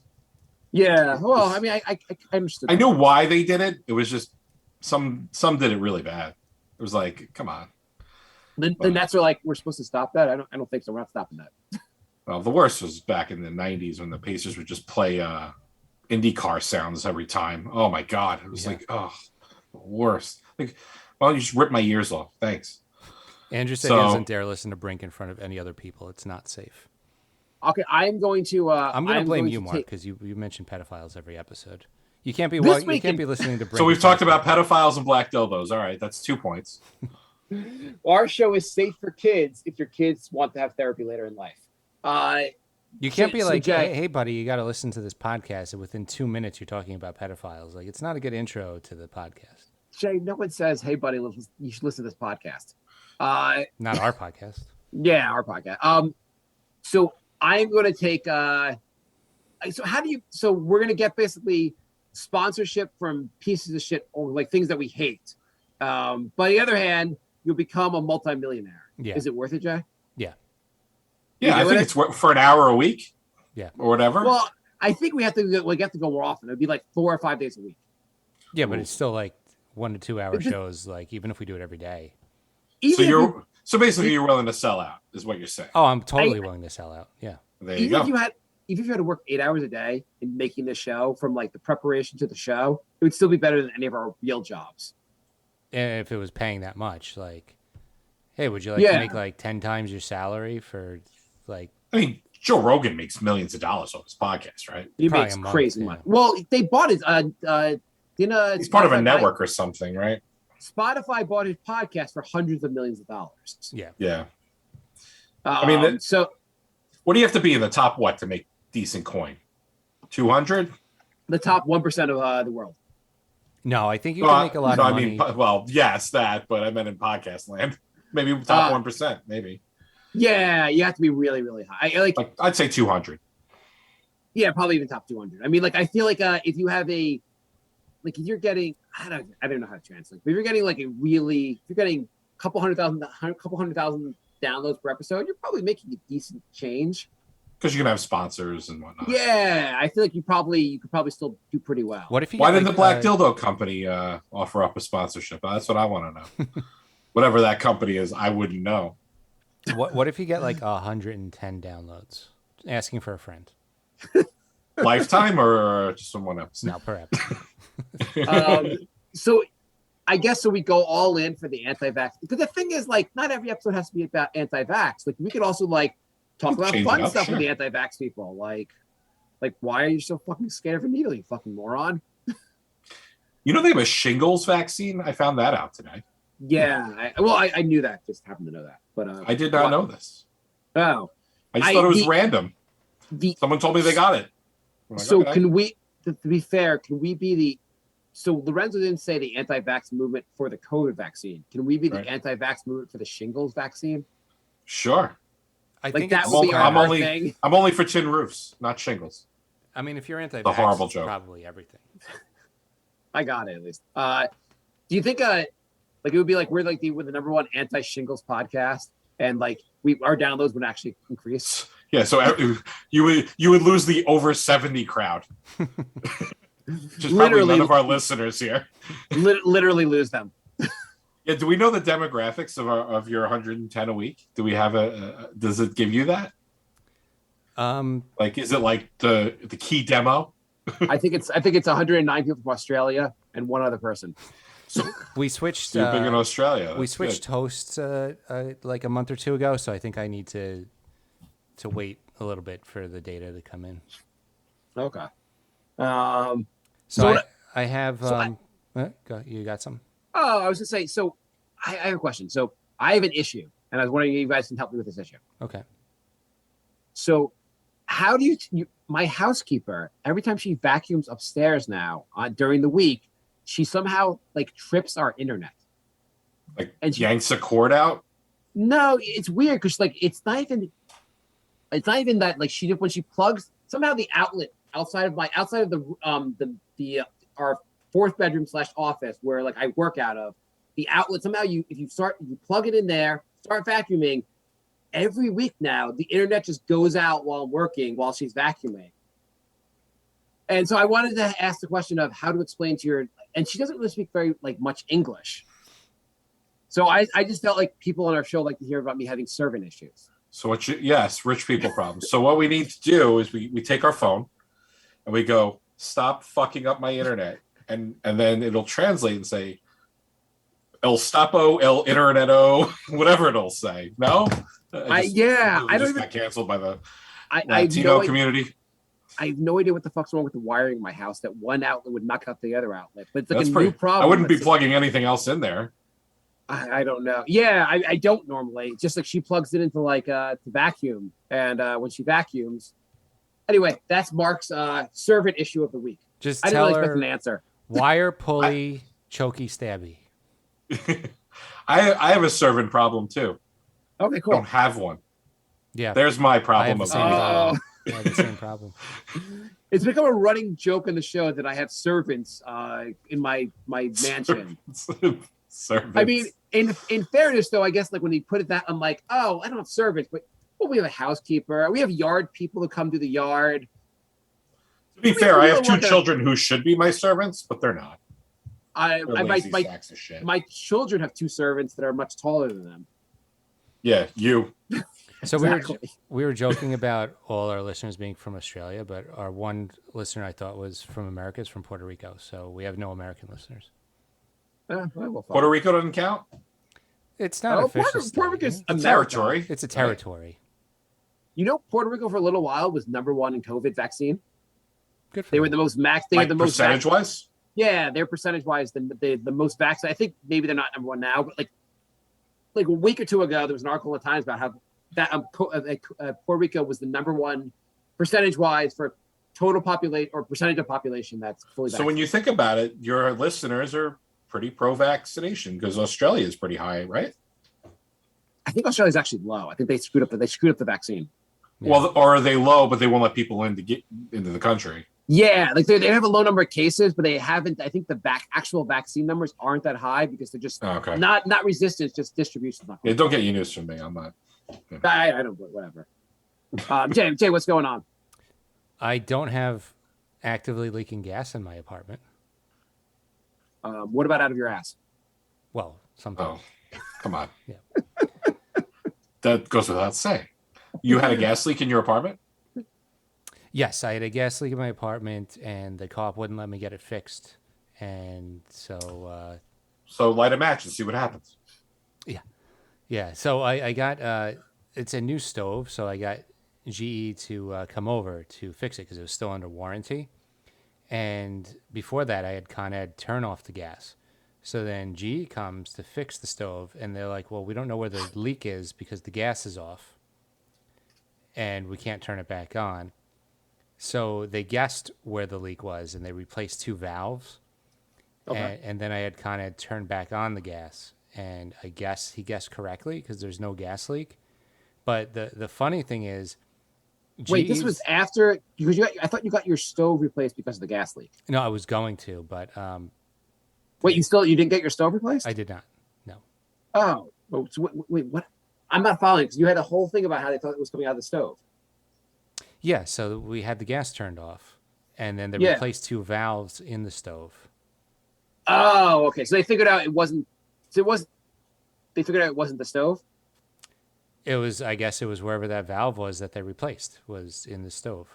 Yeah. Well, I mean, I understood. I knew why they did it. It was just some did it really bad. It was like, come on. The Nets are like, we're supposed to stop that. I don't think so. We're not stopping that. Well, the worst was back in the 90s when the Pacers would just play IndyCar sounds every time. Oh my God. It was like, oh, the worst. Like, well, you just rip my ears off. Thanks. Andrew said he doesn't dare listen to Brink in front of any other people. It's not safe. Okay, I'm going to. I'm going to blame you, Mark, because you mention pedophiles every episode. You can't be listening to Brink. So we've talked about pedophiles and black dildos. All right, that's 2 points. Our show is safe for kids if your kids want to have therapy later in life. You can't be like, hey, buddy, you got to listen to this podcast, and within 2 minutes you're talking about pedophiles. Like, it's not a good intro to the podcast. Jay, no one says, hey, buddy, you should listen to this podcast. Not our podcast. Yeah, our podcast. So I'm going to take. So we're going to get basically sponsorship from pieces of shit or like things that we hate. By the other hand, you'll become a multimillionaire. Yeah. Is it worth it, Jay? Yeah. Yeah, I think it's for an hour a week. Yeah. Or whatever. Well, I think we have to go more often. It'd be like 4 or 5 days a week. Yeah, but it's still like 1 to 2 hour shows. Like even if we do it every day. So basically, you're willing to sell out, is what you're saying. Oh, I'm totally willing to sell out. Yeah. There you go. Even if you had to work 8 hours a day in making the show, from like the preparation to the show, it would still be better than any of our real jobs. And if it was paying that much, like, hey, would you like to make like 10 times your salary for like? I mean, Joe Rogan makes millions of dollars on his podcast, right? He makes crazy money. Well, they bought his. He's part of a network or something, right? Spotify bought his podcast for hundreds of millions of dollars. Yeah. Yeah. I mean, so what do you have to be in the top to make decent coin? 200? The top 1% of the world. No, I think you can make a lot of money. I mean, yes, that, but I meant in podcast land. Maybe top 1%, maybe. Yeah, you have to be really, really high. I'd say 200. Yeah, probably even top 200. I mean, like, I feel like if you have if you're getting, I don't know how to translate, but if you're getting if you're getting a couple hundred thousand downloads per episode, you're probably making a decent change. Because you're gonna have sponsors and whatnot. Yeah, I feel like you could probably still do pretty well. What if you? Why didn't the Black Dildo Company offer up a sponsorship? That's what I want to know. Whatever that company is, I wouldn't know. What if you get like 110 downloads? Asking for a friend. Lifetime or just someone else? No, per episode. So I guess we go all in for the anti-vax, because the thing is, like, not every episode has to be about anti-vax. Like, we could also talk about fun stuff with the anti-vax people. Like why are you so fucking scared of a needle, you fucking moron? You know they have a shingles vaccine? I found that out today. Yeah. I knew that. Just happened to know that. But I did not know this. Oh. I just thought it was random. Someone told me they got it. Like, so okay. Can we, to be fair, can we be so Lorenzo didn't say the anti-vax movement for the COVID vaccine. Can we be the anti-vax movement for the shingles vaccine? Sure. I think that would be our thing. I'm only for tin roofs, not shingles. I mean, if you're anti-vax, a horrible joke. Probably everything. I got it, at least. Do you think it would be like we're like the number one anti-shingles podcast, and like our downloads would actually increase? Yeah, so you would lose the over 70 crowd. Just probably none of our listeners here. Literally lose them. Yeah, do we know the demographics of your 110 a week? Do we have does it give you that? Is it like the key demo? I think it's 109 people from Australia and one other person. So we switched. You're big in Australia. We switched hosts like a month or two ago, so I think I need to wait a little bit for the data to come in. Okay. So I have. You got some? Oh, I was gonna say. So I have a question. So I have an issue, and I was wondering if you guys can help me with this issue. Okay. So, how do you? My housekeeper, every time she vacuums upstairs now during the week, she somehow trips our internet. And she yanks a cord out. No, it's weird because it's not even that when she plugs somehow the outlet outside of the our fourth bedroom / office where I work out of, the outlet somehow you plug it in there, start vacuuming. Every week now, the internet just goes out while I'm working, while she's vacuuming. And so I wanted to ask the question of how to explain to her, and she doesn't really speak very much English. So I just felt like people on our show like to hear about me having servant issues. So yes, rich people problems. So what we need to do is we take our phone and we go, stop fucking up my internet. And then it'll translate and say, El Stapo, El Interneto, whatever it'll say. No? I don't even got canceled by the I Latino community. I have no idea what the fuck's wrong with the wiring in my house. That one outlet would knock out the other outlet, but it's like That's a new problem. I wouldn't be plugging anything else in there. I don't know. Yeah, I don't normally. Just like she plugs it into like to vacuum, and when she vacuums. Anyway, that's Mark's servant issue of the week. Just I didn't tell really expect her an answer. wire pulley, chokey stabby. I have a servant problem too. Okay, I cool. don't have one. Yeah, There's my I have problem. the Of same problem. I have the same problem. It's become a running joke in the show that I have servants in my mansion. Servants. I mean, in fairness, though, I guess like when he put it that, I'm like, oh, I don't have servants, but we have a housekeeper. We have yard people who come to the yard. To be fair, I have two children who should be my servants, but they're not. My children have two servants that are much taller than them. Yeah, you. So Exactly. we were joking about all our listeners being from Australia, but our one listener I thought was from America is from Puerto Rico. So we have no American listeners. Puerto Rico doesn't count? It's not official. Puerto Rico's a territory. It's a territory. You know, Puerto Rico for a little while was #1 in COVID vaccine. Good for They them. were the most max. They Like were the most percentage wise? Yeah, they're percentage wise the most vaccinated. I think maybe they're not #1 now, but like a week or two ago, there was an article in the Times about how that Puerto Rico was the #1 percentage wise for total population or percentage of population that's fully vaccinated. So when you think about it, your listeners are pretty pro-vaccination because Australia is pretty high, right? I think Australia's actually low. I think they screwed up the vaccine. Yeah. Well, or are they low, but they won't let people in to get into the country? Yeah, like they have a low number of cases, but they haven't. I think the actual vaccine numbers aren't that high because they're just Okay. not resistance, just distribution. Yeah, don't get you news from me. I'm not. I don't. Whatever. Jay, what's going on? I don't have actively leaking gas in my apartment. What about out of your ass? Well, sometimes. Oh, come on. Yeah. That goes without saying. You had a gas leak in your apartment? Yes, I had a gas leak in my apartment, and the co-op wouldn't let me get it fixed, and so. So light a match and see what happens. Yeah. So I got it's a new stove, so I got GE to come over to fix it because it was still under warranty, and before that I had Con Ed turn off the gas. So then GE comes to fix the stove, and they're like, "Well, we don't know where the leak is because the gas is off, and we can't turn it back on." So they guessed where the leak was, and they replaced 2 valves. Okay. And then I had Con Ed turn back on the gas, and I guess he guessed correctly because there's no gas leak. But the funny thing is, Wait, this GE's was after because I thought you got your stove replaced because of the gas leak. No, I was going to, but Wait, you didn't get your stove replaced? I did not. No. Oh, so wait, what? I'm not following because you had a whole thing about how they thought it was coming out of the stove. Yeah, so we had the gas turned off, and then they Yeah. replaced 2 valves in the stove. Oh, okay. So they figured out it wasn't. So it was. They figured out it wasn't the stove. It was, I guess, it was wherever that valve was that they replaced was in the stove.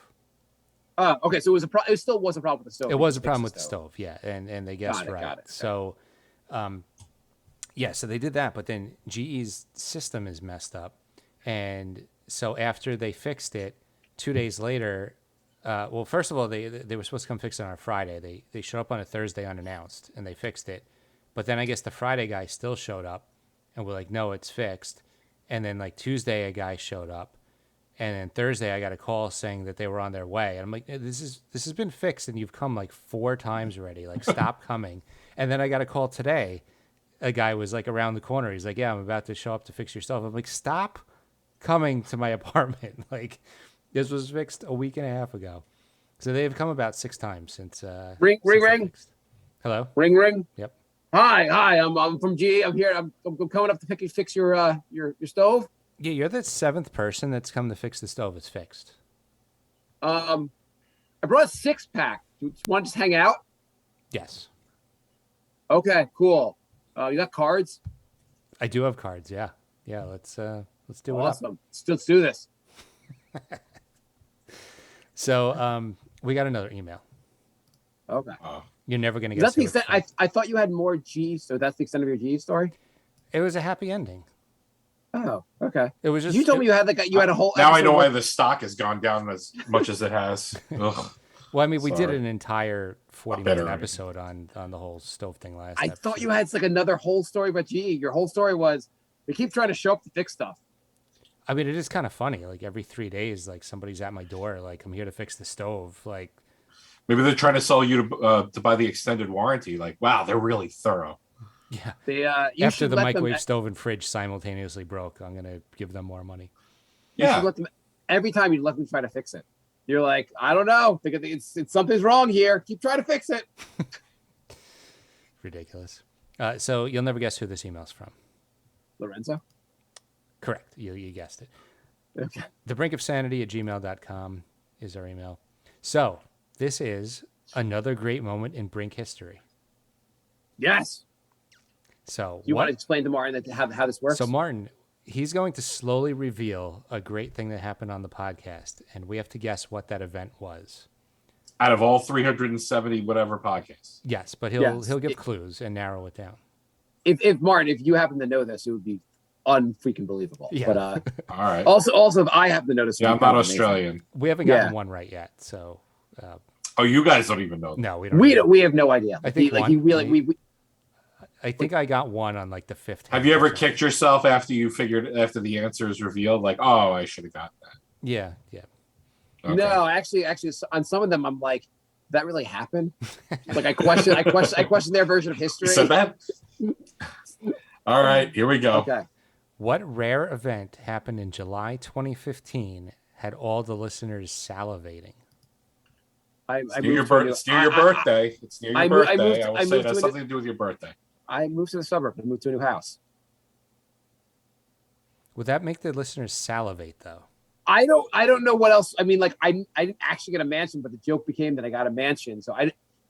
Oh, okay. So it was it still was a problem with the stove. It You was a just fixed problem with the stove, yeah, and they guessed right. Got it. So, yeah, so they did that, but then GE's system is messed up, and so after they fixed it, 2 days later, well, first of all, they were supposed to come fix it on a Friday. They showed up on a Thursday unannounced, and they fixed it, but then I guess the Friday guy still showed up, and we're like, no, it's fixed, and then like Tuesday a guy showed up. And then Thursday, I got a call saying that they were on their way. And I'm like, this has been fixed, and you've come like 4 times already. Like, stop coming. And then I got a call today. A guy was like around the corner. He's like, yeah, I'm about to show up to fix your stuff. I'm like, stop coming to my apartment. Like, this was fixed a week and a half ago. So they've come about 6 times since. Ring. Fixed. Hello. Ring. Yep. Hi. I'm from GE. I'm here. I'm coming up to fix your stove. Yeah, you're the 7th person that's come to fix the stove. It's fixed. I brought a 6-pack. Do you want to just hang out? Yes. Okay, cool. You got cards? I do have cards. Yeah. Yeah. Let's Let's do it up. Awesome. Let's do this. So we got another email. Okay. You're never going to Is guess that the who it's extent? from. I thought you had more G, so that's the extent of your G story? It was a happy ending. Oh, okay. It was just You told me you had a whole Now I episode know why with- the stock has gone down as much as it has. Ugh. Well, I mean, we did Sorry. an entire 40-minute episode on the whole stove thing last I episode. thought you had like another whole story about G. Your whole story was they keep trying to show up to fix stuff. I mean, it is kind of funny. Like every 3 days, like somebody's at my door, like I'm here to fix the stove. Like Maybe they're trying to sell you to buy the extended warranty. Like, wow, they're really thorough. yeah. They you After should the let microwave, them, stove, and fridge simultaneously broke, I'm gonna give them more money. you Yeah. should let them every time you let them try to fix it. You're like, I don't know. It's something's wrong here. Keep trying to fix it. Ridiculous. So you'll never guess who this email's from. Lorenzo. Correct. You guessed it. Okay. thebrinkofsanity@gmail.com is our email. So this is another great moment in Brink history. Yes. So You what? want to explain to Martin how this works? So Martin, he's going to slowly reveal a great thing that happened on the podcast, and we have to guess what that event was. Out of all 370 whatever podcasts. Yes, but Yes. he'll give clues and narrow it down. if Martin, if you happen to know this, it would be unfreaking believable. Yeah. But All right. also if I happen to know this, Yeah, it I'm would be not kind of amazing. Australian. We haven't gotten Yeah. one right yet, so Oh, you guys don't even know. no, we don't. We have no idea. I think he really one- we I think I got one on like the fifth. Have you ever episode. kicked yourself after the answer is revealed? Like, oh, I should have got that. Yeah. Okay. No, actually, on some of them, I'm like, that really happened. Like I question their version of history. You said that? All right, here we go. Okay. What rare event happened in July 2015 had all the listeners salivating? It's near your birthday. It's near your I birthday. moved- I will I say moved it has to something to do with your birthday. I moved to the suburbs. I moved to a new house. Would that make the listeners salivate though? I don't know what else. I mean, like I didn't actually get a mansion, but the joke became that I got a mansion. So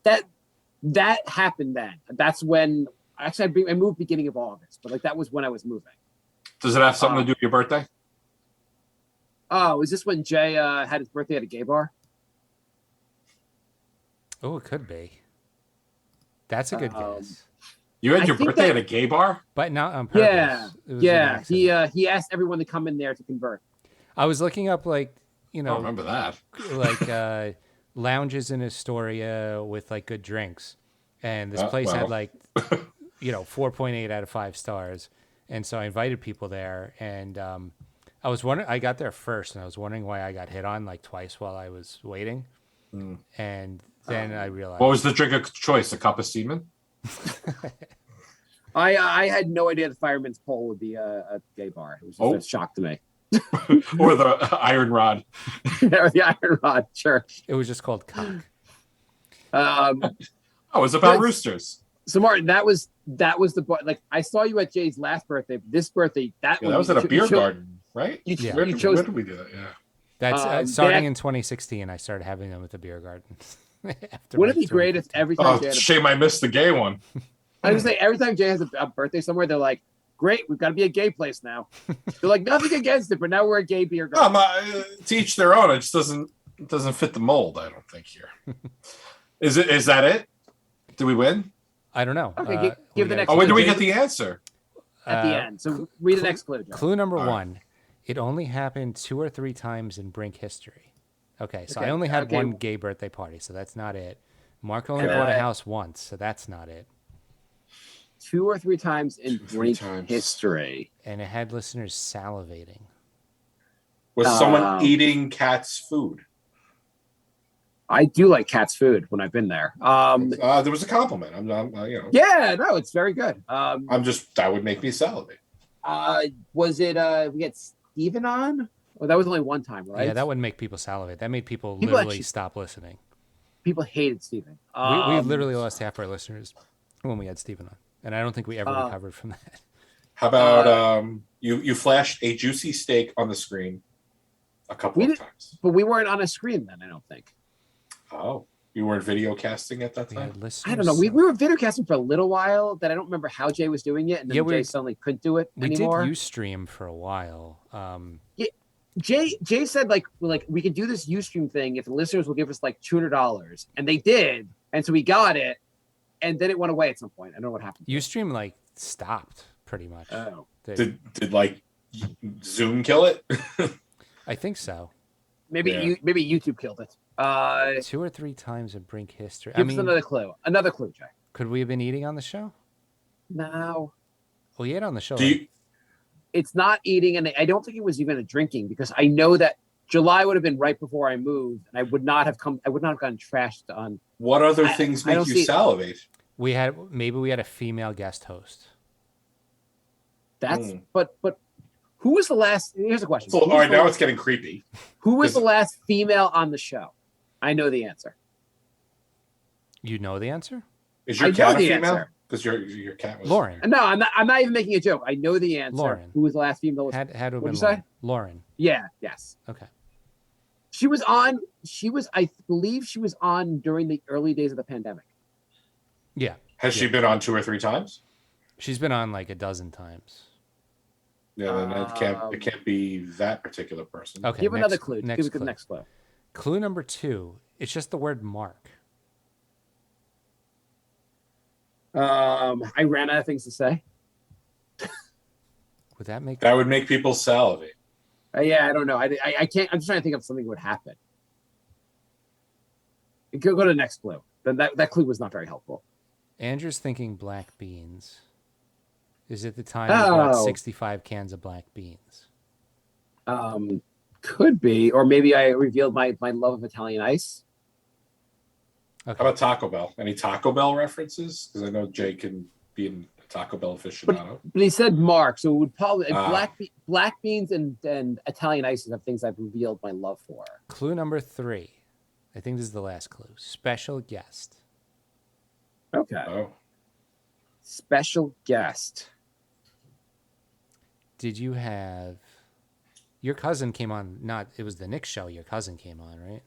that happened then. That's when actually I moved beginning of August, but like that was when I was moving. Does it have something to do with your birthday? Oh, is this when Jay had his birthday at a gay bar? Oh, it could be. That's a good guess. You had I your think birthday that- at a gay bar? But not on purpose. Yeah, It was an yeah. accident. He asked everyone to come in there to convert. I was looking up like, I don't remember that. like lounges in Astoria with like good drinks. And this place had well. like 4.8 out of 5 stars. And so I invited people there, and I was wondering, I got there first, and I was wondering why I got hit on like twice while I was waiting. And then I realized, What was the drink of choice? A cup of semen? I had no idea the fireman's pole would be a gay bar. It was just a shock to me. Or the iron rod? Or the Iron Rod Church. it was just called cock. Oh, it's about But- roosters. So Martin, that was the bar. Like I saw you at Jay's last birthday. But this birthday, Yeah, that was at a beer garden, right? Yeah. Where You did, chose. where did we do that? Yeah. That's starting in 2016. I started having them at the beer garden. After Wouldn't my it be great if 2015. every time Oh, Jay had shame I missed the gay one. I was say every time Jay has a birthday somewhere, they're like, "Great, we've got to be a gay place now." They're like, nothing against it, but now we're a gay beer No, garden. to each their own. It just doesn't fit the mold. I don't think here. Is that it? Do we win? I don't know. Okay, We give the gotta- next Oh, when do we Jay- get the answer? At the end. So read the next clue. Joe. Clue number All right. 1. It only happened 2 or 3 times in Brink history. Okay, so Okay, I only had okay. one gay birthday party, so that's not it. Mark only Okay. bought a house once, so that's not it. 2 or 3 times in 2 or 3 Brink times. history. And it had listeners salivating. Was someone eating cat's food? I do like cat's food when I've been there. There was a compliment. I'm not, Yeah, no, it's very good. that would make me salivate. Was it we had Steven on? Oh, that was only one time, right? Yeah, that wouldn't make people salivate. That made people People literally actually- stop listening. People hated Steven. We literally lost half our listeners when we had Steven on. And I don't think we ever recovered from that. How about you flashed a juicy steak on the screen a couple We of did- times? But we weren't on a screen then, I don't think. Oh, You weren't video casting at that We time? had listeners. I don't know. We were video casting for a little while. That I don't remember how Jay was doing it, and then Jay suddenly couldn't do it we anymore. did Ustream for a while. Jay said like we can do this Ustream thing if the listeners will give us like $200, and they did, and so we got it, and then it went away at some point. I don't know what happened. Ustream like stopped pretty much. Oh, Did like Zoom kill it? I think so. maybe maybe YouTube killed it. 2 or 3 times in Brink history. Give us another clue. Another clue, Jay. Could we have been eating on the show? No, We ate on the show. it's not eating, and I don't think it was even a drinking, because I know that July would have been right before I moved, and I would not have gotten trashed on. What other things make you salivate? We had a female guest host. That's but who was the last? Here's a question. So, all right, now it's getting creepy. Who was the last female on the show? I know the answer. You know the answer? Is your cat a female? Because your cat was Lauren. No, I'm not even making a joke. I know the answer. Lauren. Who was the last female? Had to have What'd been you say? Lauren. Yeah. Yes. Okay. She was on. I believe she was on during the early days of the pandemic. Yeah. Has she been on 2 or 3 times? She's been on like a dozen times. Yeah, then it can't be that particular person. Okay. Give another clue. Give Next the next clue. Clue number 2. It's just the word Mark. I ran out of things to say. Would that make? That would make people salivate. Yeah, I don't know. I can't. I'm just trying to think of something that would happen. Go to the next clue. Then that clue was not very helpful. Andrew's thinking black beans. Is it the time you bought 65 cans of black beans? Could be, or maybe I revealed my love of Italian ice. Okay. How about Taco Bell? Any Taco Bell references? Because I know Jay can be a Taco Bell aficionado. But he said Marc, so it would probably black beans and Italian ices are things I've revealed my love for. Clue number 3. I think this is the last clue. Special guest. Okay. Oh. Special guest. Did you have your cousin came on? It was the Nick show. Your cousin came on, right?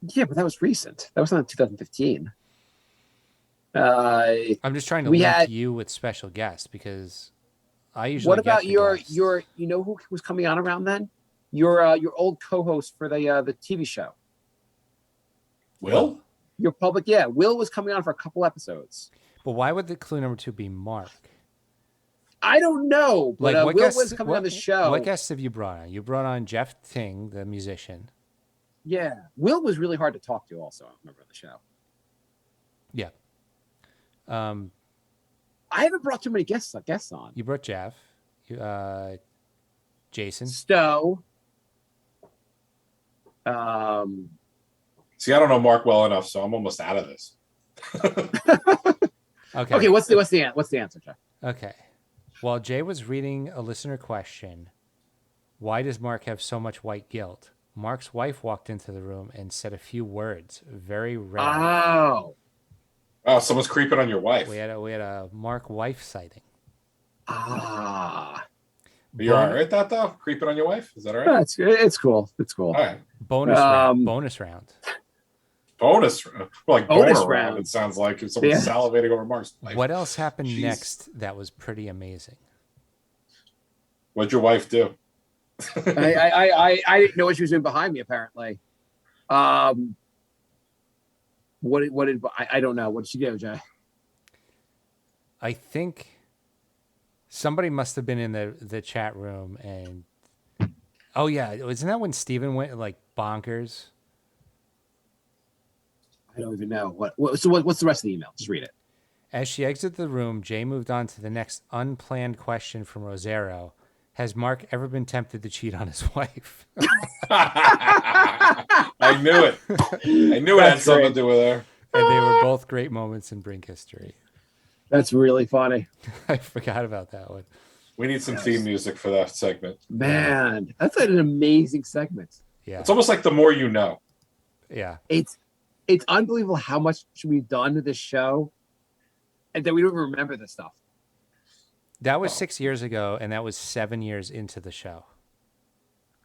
Yeah, but that was recent. That was not 2015. I'm just trying to link you with special guests because I usually. What about your guests. you know who was coming on around then? Your old co-host for the TV show. Will? Your public, Will was coming on for a couple episodes. But why would the clue number 2 be Mark? I don't know, but Like, Will was coming on the show. What guests have you brought on? You brought on Jeff Ting, the musician. Yeah, Will was really hard to talk to. Also, I remember the show. Yeah. I haven't brought too many guests on. You brought Jeff, Jason, Stowe. See, I don't know Mark well enough, so I'm almost out of this. Okay. What's the answer, Jeff? Okay. While Jay was reading a listener question, why does Mark have so much white guilt? Mark's wife walked into the room and said a few words, very rare. Oh, someone's creeping on your wife. We had a Mark wife sighting. Are you all right with that though? Creeping on your wife? Is that all right? It's cool. It's cool. All right. Bonus round. Bonus round. Bonus round. Well, like Bonus boner round. round. It sounds like if someone's salivating over Mark's wife. What else happened next that was pretty amazing? What'd your wife do? I didn't know what she was doing behind me. Apparently, what did I don't know. What did she do, Jay? I think somebody must have been in the chat room and oh yeah, isn't that when Steven went like bonkers? I don't even know what's the rest of the email? Just read it. As she exited the room, Jay moved on to the next unplanned question from Rosero. Has Mark ever been tempted to cheat on his wife? I knew it. I knew it had something to do with her. And they were both great moments in Brink history. That's really funny. I forgot about that one. We need some theme music for that segment. Man, that's like an amazing segment. Yeah. It's almost like the more you know. Yeah. It's unbelievable how much we've done to this show and that we don't even remember this stuff. That was 6 years ago, and that was 7 years into the show.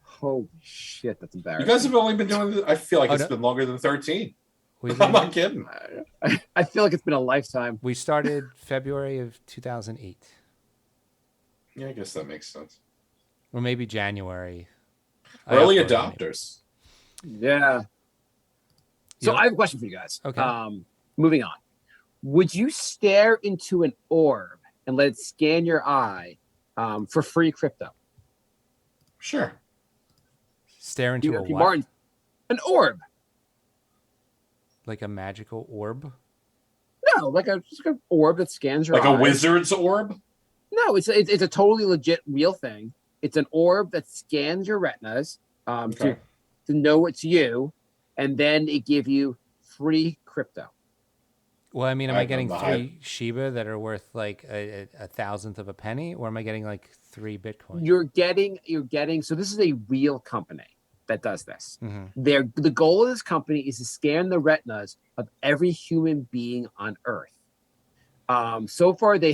Holy shit, that's embarrassing. You guys have only been doing this. I feel like it's been longer than 13. I'm not kidding. I feel like it's been a lifetime. We started February of 2008, Yeah, I guess that makes sense. or maybe January. I Early uploaded maybe. adopters. Yeah. So Yep. I have a question for you guys. Okay. Moving on. Would you stare into an orb and let it scan your eye for free crypto? Sure. Stare into a what? Martin, an orb. Like a magical orb? No, like just an orb that scans your Like eye. a wizard's orb? No, it's a totally legit real thing. It's an orb that scans your retinas Okay. to know it's you, and then it give you free crypto. Well, I mean, am I I getting don't know. 3 Shiba that are worth like a thousandth of a penny, or am I getting like 3 Bitcoin? You're getting. So this is a real company that does this. Mm-hmm. The goal of this company is to scan the retinas of every human being on Earth. So far, they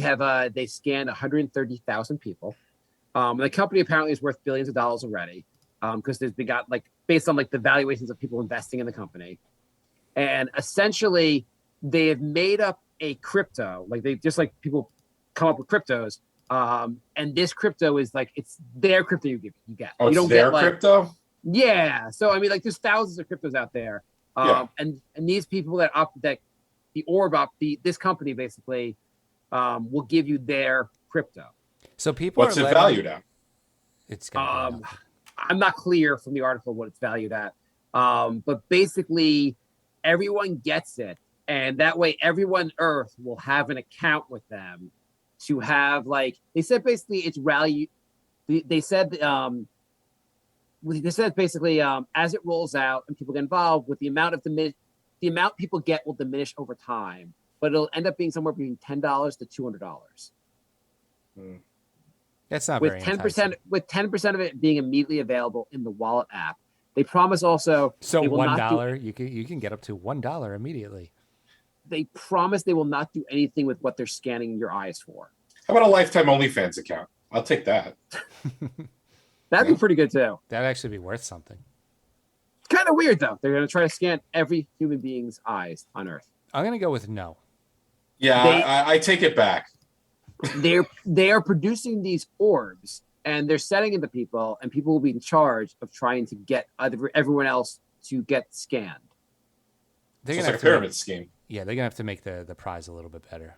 scanned 130,000 people. The company apparently is worth billions of dollars already, because they got like based on like the valuations of people investing in the company, and essentially they have made up a crypto. Like they just like people come up with cryptos, and this crypto is like it's their crypto you get. Oh, You it's don't their get like crypto? yeah. So I mean, like there's thousands of cryptos out there, and these people that the orb this company basically will give you their crypto. So people What's are it valued at? It's gonna go up. I'm not clear from the article what it's valued at, but basically everyone gets it, and that way everyone on Earth will have an account with them to have like they said basically it's value. They said basically as it rolls out and people get involved with the amount people get will diminish over time, but it'll end up being somewhere between $10 to $200. That's not with very 10% enticing. with 10% of it being immediately available in the wallet app. They promise also So they will not $1 you can get up to $1 immediately. They promise they will not do anything with what they're scanning your eyes for. How about a lifetime OnlyFans account? I'll take that. That'd be pretty good too. That'd actually be worth something. Kind of weird though. They're going to try to scan every human being's eyes on Earth. I'm gonna go with no. Yeah, I take it back. They are producing these orbs and they're setting into people, and people will be in charge of trying to get everyone else to get scanned. They're So gonna it's like have a to pyramid scheme. Yeah, they're gonna have to make the prize a little bit better.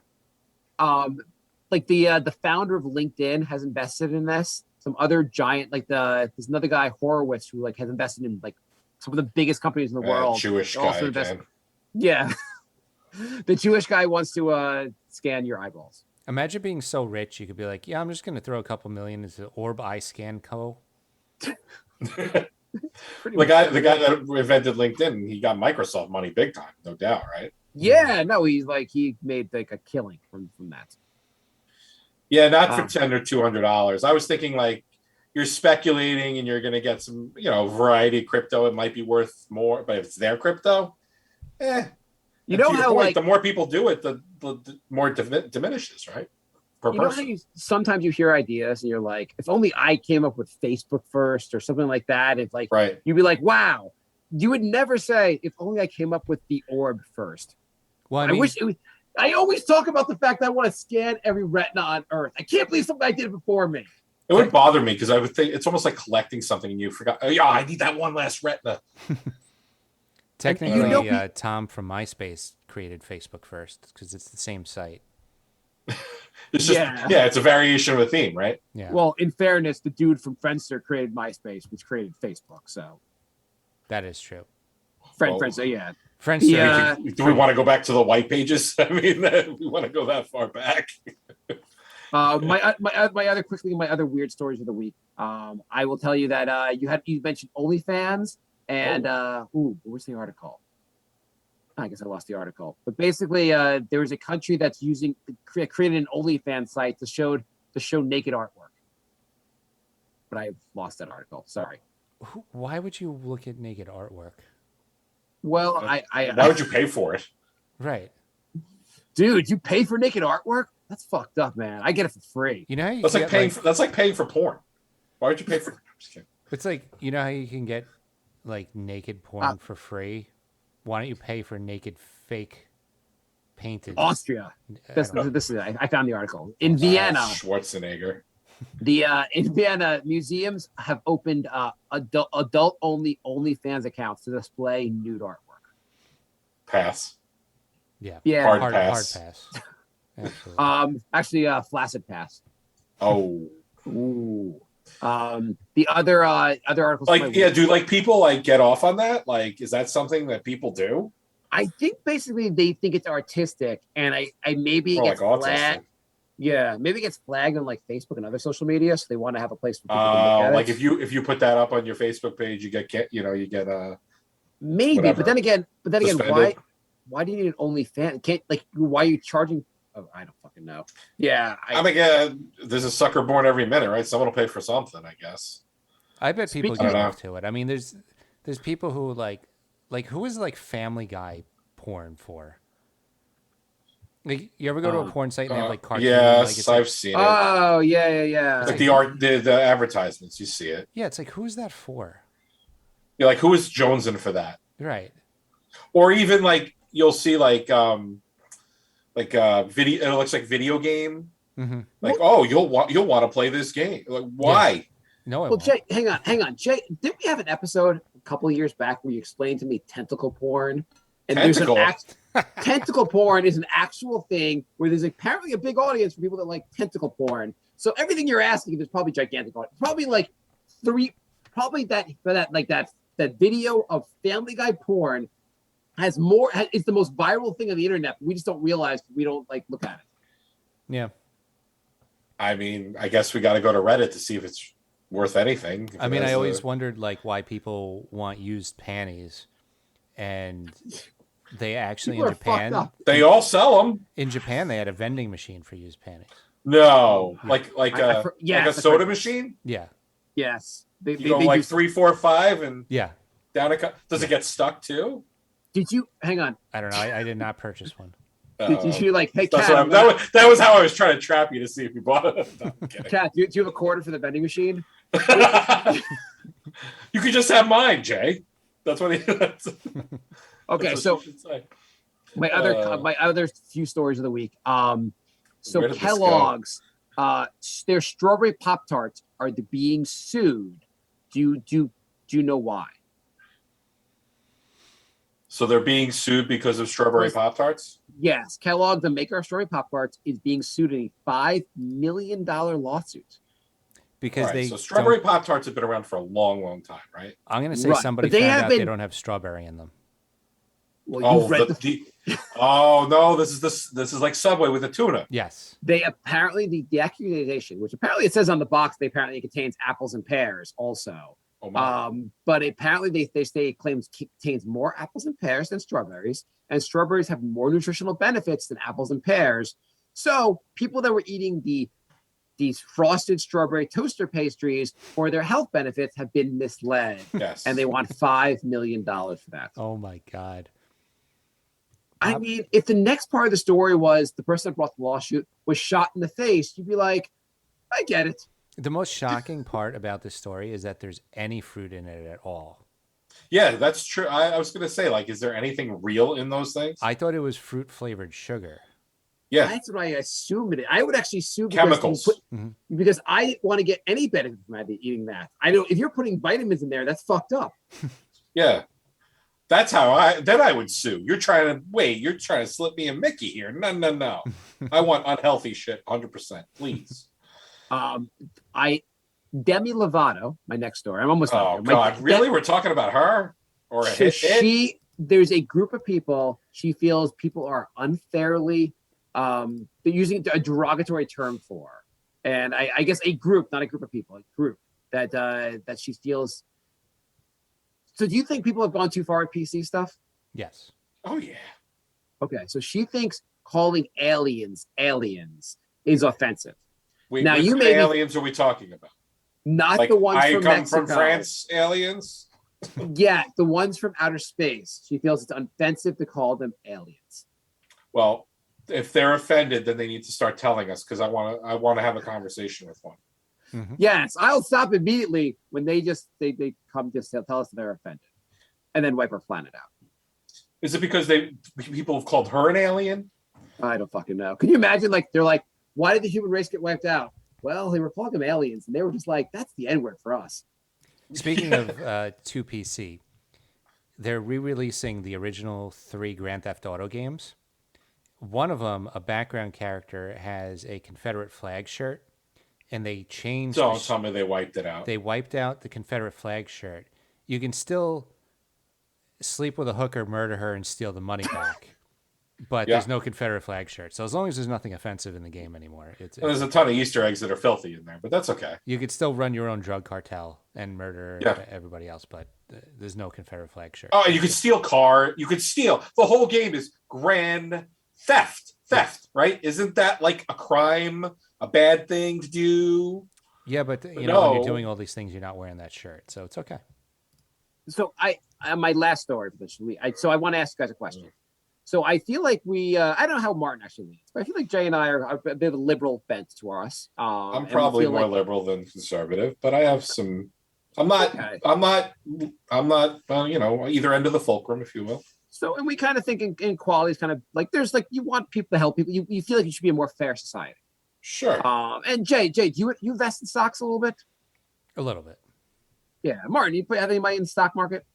Like the founder of LinkedIn has invested in this. Some other giant there's another guy Horowitz who like has invested in like some of the biggest companies in the world. Jewish They're also guy again. Yeah. The Jewish guy wants to scan your eyeballs. Imagine being so rich you could be like, yeah, I'm just gonna throw a couple million into Orb Eye Scan Co. The guy that invented LinkedIn, he got Microsoft money big time, no doubt, right? Yeah, no, he made like a killing from that. Yeah, not for $10 or $200. I was thinking like you're speculating and you're going to get some, variety of crypto. It might be worth more, but if it's their crypto, You know how the more people do it, the more it diminishes, right? Per you know person. how sometimes you hear ideas and you're like, if only I came up with Facebook first or something like that. If like right. You'd be like, wow. You would never say, if only I came up with the orb first. Well, I always talk about the fact that I want to scan every retina on Earth. I can't believe somebody did it before me. It would bother me because I would think it's almost like collecting something and you forgot. Oh, yeah, I need that one last retina. Technically, Tom from MySpace created Facebook first because it's the same site. It's just it's a variation of a theme, right? Yeah. Well, in fairness, the dude from Friendster created MySpace, which created Facebook. So that is true. Friendster, yeah. Friendster. Yeah. Do we want to go back to the white pages? I mean, we want to go that far back. My other weird stories of the week. I will tell you that you mentioned OnlyFans and where's the article? I guess I lost the article. But basically, there was a country that's created an OnlyFans site to show naked artwork. But I lost that article. Sorry. Why would you look at naked artwork? Well, why would you pay for it? Right. Dude, you pay for naked artwork? That's fucked up, man. I get it for free. You know how you that's like paying for porn. Why would you pay for? It's like, you know how you can get like naked porn for free? why don't you pay for naked fake painted? Austria. I This don't know. is. I found the article in Vienna. Schwarzenegger. The in Vienna, museums have opened adult only OnlyFans accounts to display nude artwork. Pass. Yeah. Yeah. Hard pass. Absolutely. Actually, flaccid pass. Oh. Ooh. The other articles. Like, yeah, do like people like get off on that? Like, is that something that people do? I think basically they think it's artistic, and I maybe it Or like gets autistic? flagged. Yeah, maybe it gets flagged on like Facebook and other social media, so they want to have a place for people to look at Like it. if you put that up on your Facebook page, you get Maybe, whatever. but then again, Suspended. why do you need an OnlyFans? Can't like why are you charging? Oh, I don't fucking know. Yeah, I mean, there's a sucker born every minute, right? Someone will pay for something, I guess. I bet people Speaking get of- off to it. I mean, there's people who like who is like Family Guy porn for? Like, you ever go to a porn site and they have like cartoons? Yes, like, it's I've like, seen it. Oh yeah. Like the advertisements, you see it. yeah, it's like, who's that for? You're like, who is jonesing for that? Right. Or even like you'll see like video. It looks like video game. Mm-hmm. Like, oh, you'll want to play this game. Like, why? No, I Well, won't. Jay, hang on, Jay. Didn't we have an episode a couple of years back where you explained to me tentacle porn? And Tentacle? tentacle porn is an actual thing where there's apparently a big audience for people that like tentacle porn. So everything you're asking is probably gigantic. Probably like that video of Family Guy porn is the most viral thing on the internet. We just don't realize we don't like look at it. Yeah. I mean, I guess we got to go to Reddit to see if it's worth anything. I mean, I always wondered like why people want used panties, and they actually People in are fucked Japan, up. They all sell them. they had a vending machine for used panties. No, like I a soda machine. Yeah. Yes. They You go like use- 3, 4, 5, and Yeah. down a. Does it get stuck too? Did you hang on? I don't know. I did not purchase one. Did you like, hey, That's Kat, that was how I was trying to trap you to see if you bought it. No, I'm kidding. Kat, do you have a quarter for the vending machine? You could just have mine, Jay. That's what he. Okay, that's so what you should say. my other few stories of the week. Where So did this go? Kellogg's, their strawberry Pop Tarts are being sued. Do you know why? So they're being sued because of strawberry Pop-Tarts? Yes, Kellogg, the maker of strawberry Pop Tarts, is being sued in a $5 million lawsuit. Because Right, so strawberry Pop-Tarts have been around for a long, long time, right? I'm going to say Right, somebody but they found have out they been- don't have strawberry in them. Well, you've read oh no, this is like Subway with the tuna. Yes. They apparently the accusation, which apparently it says on the box, they apparently contains apples and pears also. Oh my. But apparently they say it claims contains more apples and pears than strawberries, and strawberries have more nutritional benefits than apples and pears. So people that were eating these frosted strawberry toaster pastries for their health benefits have been misled, Yes. and they want $5 million for that. Oh my God. I mean, if the next part of the story was the person that brought the lawsuit was shot in the face, you'd be like, I get it. The most shocking part about this story is that there's any fruit in it at all. Yeah, that's true. I was gonna say, like, is there anything real in those things? I thought it was fruit flavored sugar. Yeah, That's what I assumed it. I would actually sue chemicals. because I want to get any benefit from eating that. I know if you're putting vitamins in there, that's fucked up. Yeah, that's how I would sue. You're trying to slip me a Mickey here. No. I want unhealthy shit, 100%. Please. Demi Lovato, my next door. I'm almost. Oh done. God, really? We're talking about her or a So hit? there's a group of people. She feels people are unfairly. They're using a derogatory term for, and I guess a group, not a group of people, a group that she feels. So do you think people have gone too far with PC stuff? Yes. Oh yeah. Okay, so she thinks calling aliens is offensive. Now, Which you may be- aliens are we talking about? Not Like the ones I from come Mexico. from France aliens? Yeah, the ones from outer space. She feels it's offensive to call them aliens. Well, if they're offended, then they need to start telling us because I want to have a conversation with one. Mm-hmm. Yes, I'll stop immediately when they come just tell us that they're offended, and then wipe our planet out. Is it because people have called her an alien? I don't fucking know. Can you imagine? Like they're like, why did the human race get wiped out? Well, they were calling them aliens, and they were just like, that's the N word for us. Speaking of 2PC, they're re-releasing the original 3 Grand Theft Auto games. One of them, a background character, has a Confederate flag shirt, and they changed. Don't tell me they wiped it out. They wiped out the Confederate flag shirt. You can still sleep with a hooker, murder her, and steal the money back. But there's no Confederate flag shirt. So as long as there's nothing offensive in the game anymore. There's a ton of Easter eggs that are filthy in there, but that's okay. You could still run your own drug cartel and murder everybody else, but there's no Confederate flag shirt. Oh, and you could steal You could steal. The whole game is grand theft. Right? Isn't that like a crime, a bad thing to do? Yeah, but when you're doing all these things, you're not wearing that shirt, so it's okay. So my last story for this week. So I want to ask you guys a question. So I feel like I don't know how Martin actually leans, but I feel like Jay and I are a bit of a liberal bent to us. I'm probably more liberal than conservative, but I have some. I'm not. Either end of the fulcrum, if you will. So, and we kind of think inequality is kind of like there's like you want people to help people. You feel like you should be a more fair society. Sure. And Jay, do you invest in stocks a little bit? A little bit. Yeah, Martin, you have any money in the stock market?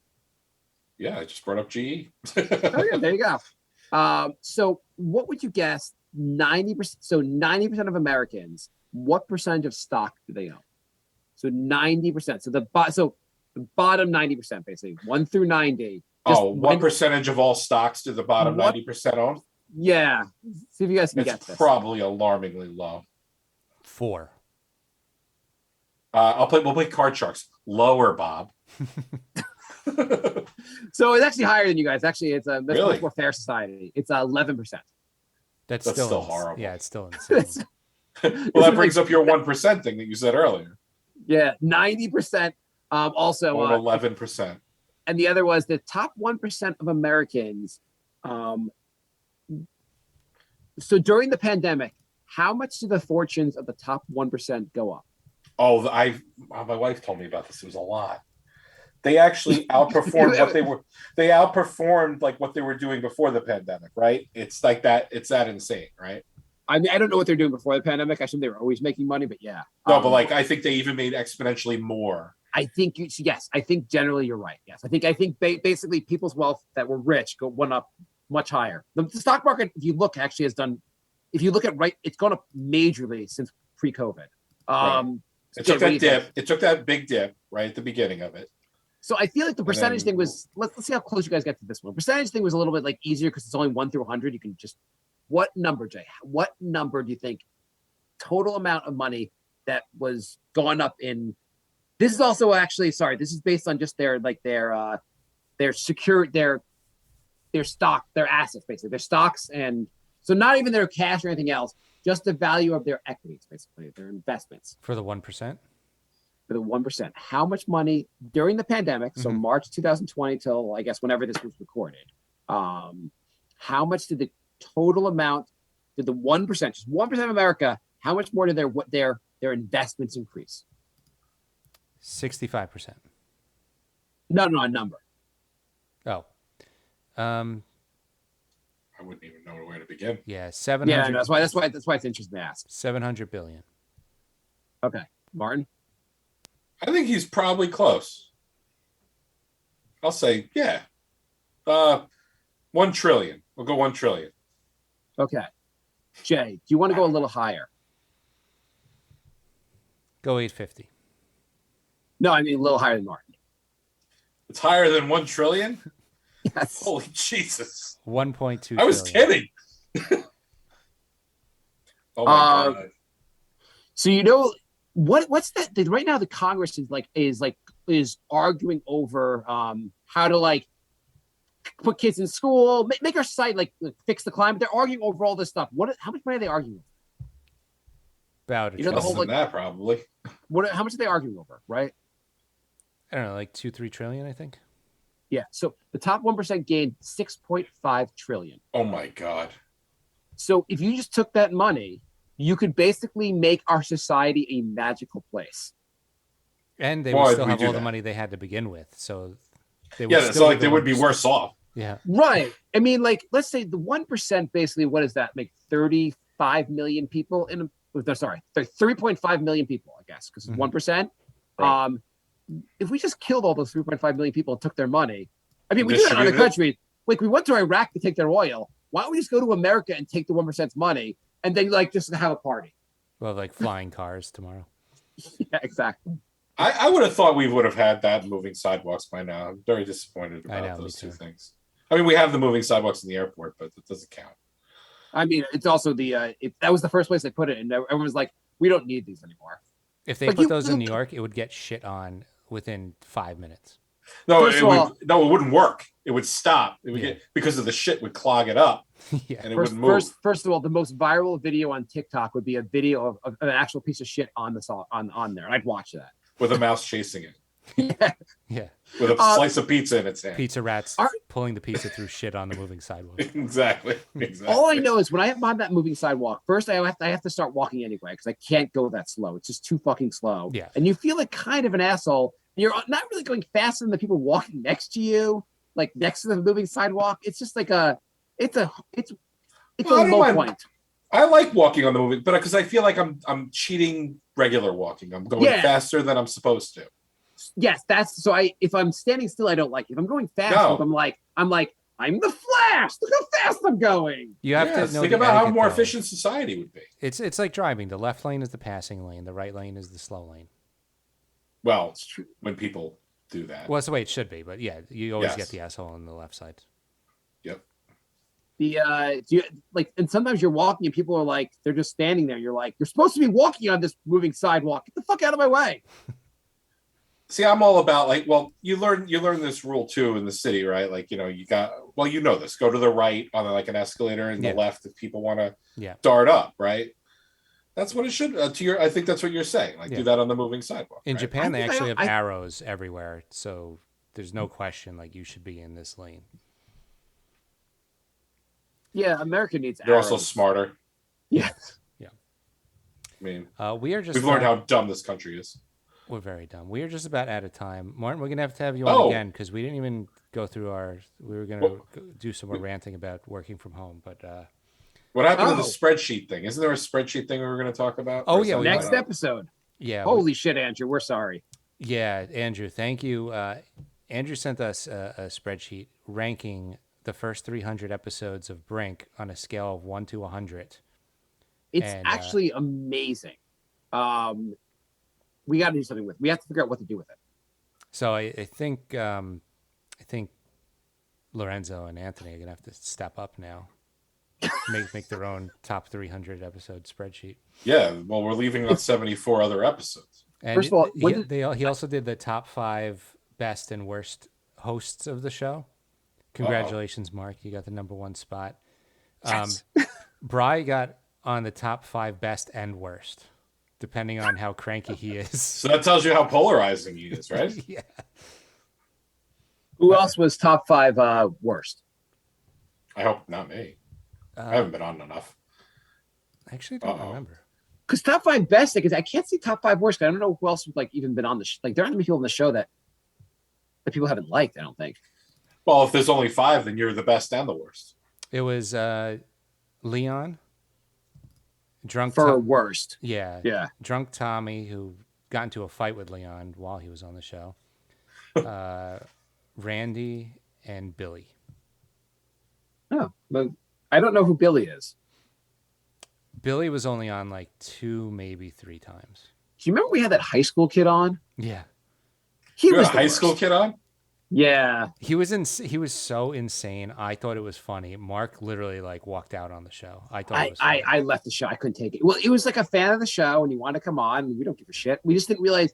Yeah, I just brought up GE. Oh yeah, there you go. So what would you guess 90%? So 90% of Americans, what percentage of stock do they own? So 90%. So the bottom 90%, basically 1 through 90. What percentage of all stocks do the bottom 90% own? Yeah. See if you guys can get this. Probably alarmingly low. 4. We'll play card sharks. Lower, Bob. So it's actually higher than you guys. Actually, it's a really? much more fair society. It's 11%. That's still horrible. Yeah, it's still insane. Well, that brings up your 1% thing that you said earlier. Yeah, 90%. Also 11%. And the other was the top 1% of Americans. So during the pandemic, how much did the fortunes of the top 1% go up? Oh, my wife told me about this. It was a lot. They actually outperformed what they were. They outperformed like what they were doing before the pandemic, right? It's like that. It's that insane, right? I mean, I don't know what they're doing before the pandemic. I assume they were always making money, but yeah. No, but like I think they even made exponentially more. I think yes. I think generally you're right. Yes, I think basically people's wealth that were rich went up much higher. The stock market, if you look, actually has done. If you look at it's gone up majorly since pre-COVID. Right. It took that dip. It took that big dip right at the beginning of it. So I feel like the percentage thing was. Let's see how close you guys get to this one. Percentage thing was a little bit like easier because it's only 1 through 100. You can just. What number, Jay? What number do you think? Total amount of money that was gone up in. This is also actually this is based on just their stock, their assets, basically their stocks, and so not even their cash or anything else, just the value of their equities, basically their investments. For the 1%? For the 1%. How much money during the pandemic, so March 2020 till I guess whenever this was recorded, how much did the total amount, did the 1%, just 1% of America, how much more did their investments increase? 65%. No, a number. Oh. I wouldn't even know where to begin. Yeah, 700. Yeah, no, that's why it's interesting to ask. 700 billion. Okay, Martin. I think he's probably close. I'll say 1 trillion. We'll go 1 trillion. Okay, Jay, do you want to go a little higher? Go 850. No, I mean a little higher than Martin. It's higher than 1 trillion? Yes. Holy Jesus. 1.2 I was trillion. kidding. Oh my God. So what's that? Right now the Congress is arguing over how to put kids in school, make our society fix the climate. They're arguing over all this stuff. How much money are they arguing over? About the whole that probably. How much are they arguing over, right? I don't know, like 2-3 trillion, I think. Yeah. So the top 1% gained 6.5 trillion. Oh my God. So if you just took that money, you could basically make our society a magical place. And they would still have all the money they had to begin with. So they would it's not like they would be worse off. Yeah. Right. I mean, like, let's say the 1% basically, what does that make? 35 million people in no, sorry, 3.5 million people, I guess, because it's 1%. Right. If we just killed all those 3.5 million people and took their money, I mean, we do that in Distributed other it? countries. Like, we went to Iraq to take their oil. Why don't we just go to America and take the 1%'s money and then, like, just have a party? Well, like flying cars tomorrow. Yeah, exactly. I would have thought we would have had that moving sidewalks by now. I'm very disappointed I about know, those me two too. things. I mean, we have the moving sidewalks in the airport, but it doesn't count. I mean, it's also that was the first place they put it, and everyone was like, "We don't need these anymore." If they But put those in New York, it would get shit on within 5 minutes. No, First of all- it wouldn't work. It would stop. It would Yeah. get because of the shit would clog it up, Yeah. and it First, wouldn't move. first of all, the most viral video on TikTok would be a video of an actual piece of shit on the song on there. I'd watch that. With a mouse chasing it, Yeah. with a slice of pizza in its hand. Pizza rats Are- pulling the pizza through shit on the moving sidewalk. Exactly. All I know is when I'm on that moving sidewalk, first I have to start walking anyway because I can't go that slow. It's just too fucking slow. Yeah. And you feel like kind of an asshole. You're not really going faster than the people walking next to you, like next to the moving sidewalk. It's just like it's a Well, I don't low mind. point. I like walking on the moving, but because I feel like I'm cheating regular walking. I'm going faster than I'm supposed to. Yes, that's so. If I'm standing still, I don't like it. If I'm going fast, No. if I'm the Flash. Look how fast I'm going. You have Yes, to know think the about how etiquette, more though. efficient society would be. It's like driving. The left lane is the passing lane. The right lane is the slow lane. Well, when people do that. Well, that's the way it should be. But yeah, you always Yes. get the asshole on the left side. Yep. And sometimes you're walking and people are like, they're just standing there. You're like, you're supposed to be walking on this moving sidewalk. Get the fuck out of my way. See, I'm all about like, well, you learn this rule too in the city, right? Like, you know this. Go to the right on like an escalator and the left if people want to dart up, right? That's what it should. I think that's what you're saying. Like, do that on the moving sidewalk. In right? Japan, they actually have arrows everywhere, so there's no question like you should be in this lane. Yeah, America needs They're arrows. also smarter. Yes. Yeah. I mean, we are just. we've learned how dumb this country is. We're very dumb. We are just about out of time. Martin, we're gonna have to have you on again because we didn't even go through we were gonna do some more ranting about working from home, but. What happened to the spreadsheet thing? Isn't there a spreadsheet thing we were going to talk about? Oh, yeah. Next episode. Yeah. Holy shit, Andrew. We're sorry. Yeah, Andrew. Thank you. Andrew sent us a spreadsheet ranking the first 300 episodes of Brink on a scale of 1 to 100. It's actually amazing. We got to do something with it. We have to figure out what to do with it. So I think Lorenzo and Anthony are going to have to step up now. Make their own top 300 episode spreadsheet. Yeah, well, we're leaving out 74 other episodes. And First of all, he also did the top 5 best and worst hosts of the show. Congratulations, Mark! You got the number 1 spot. Yes. Bri got on the top 5 best and worst, depending on how cranky he is. So that tells you how polarizing he is, right? Yeah. Who else was top 5 worst? I hope not me. I haven't been on enough. I actually don't remember. Because top 5 best, because I can't see top 5 worst. I don't know who else like even been on the like. There aren't many people on the show that people haven't liked. I don't think. Well, if there's only 5, then you're the best and the worst. It was Leon, drunk worst. Yeah. Drunk Tommy, who got into a fight with Leon while he was on the show. Randy and Billy. Oh, but I don't know who Billy is. Billy was only on like 2, maybe 3 times. Do you remember we had that high school kid on? Yeah. You had a high school kid on? Yeah. He was so insane. I thought it was funny. Mark literally like walked out on the show. I thought it was funny. I left the show. I couldn't take it. Well, it was like a fan of the show and he wanted to come on. And we don't give a shit. We just didn't realize.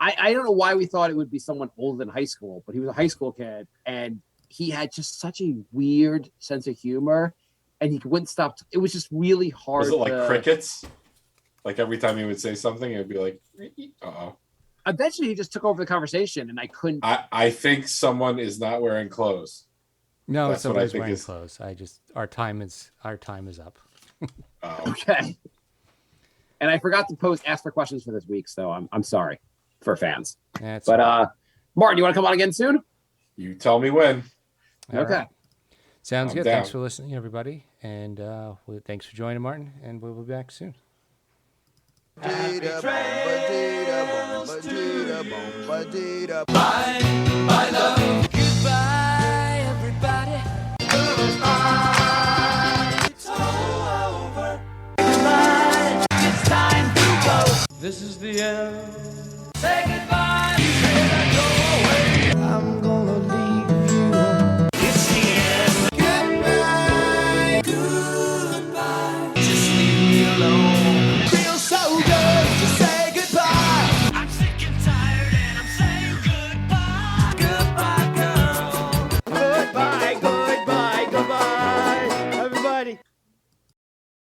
I don't know why we thought it would be someone older than high school, but he was a high school kid and he had just such a weird sense of humor and he wouldn't stop. It was just really hard. Was it like crickets? Like every time he would say something, it would be like, uh-oh. Eventually he just took over the conversation and I couldn't. I think someone is not wearing clothes. No, That's somebody's what I think wearing is... clothes. Our time is up. Okay. And I forgot to ask for questions for this week, so I'm sorry for fans. That's but Martin, you want to come on again soon? You tell me when. All Okay. right. Sounds I'm good. down. Thanks for listening, everybody. And thanks for joining, Martin. And we'll be back soon. Goodbye, everybody. It's over. Goodbye. It's time to go. This is the end. Say goodbye.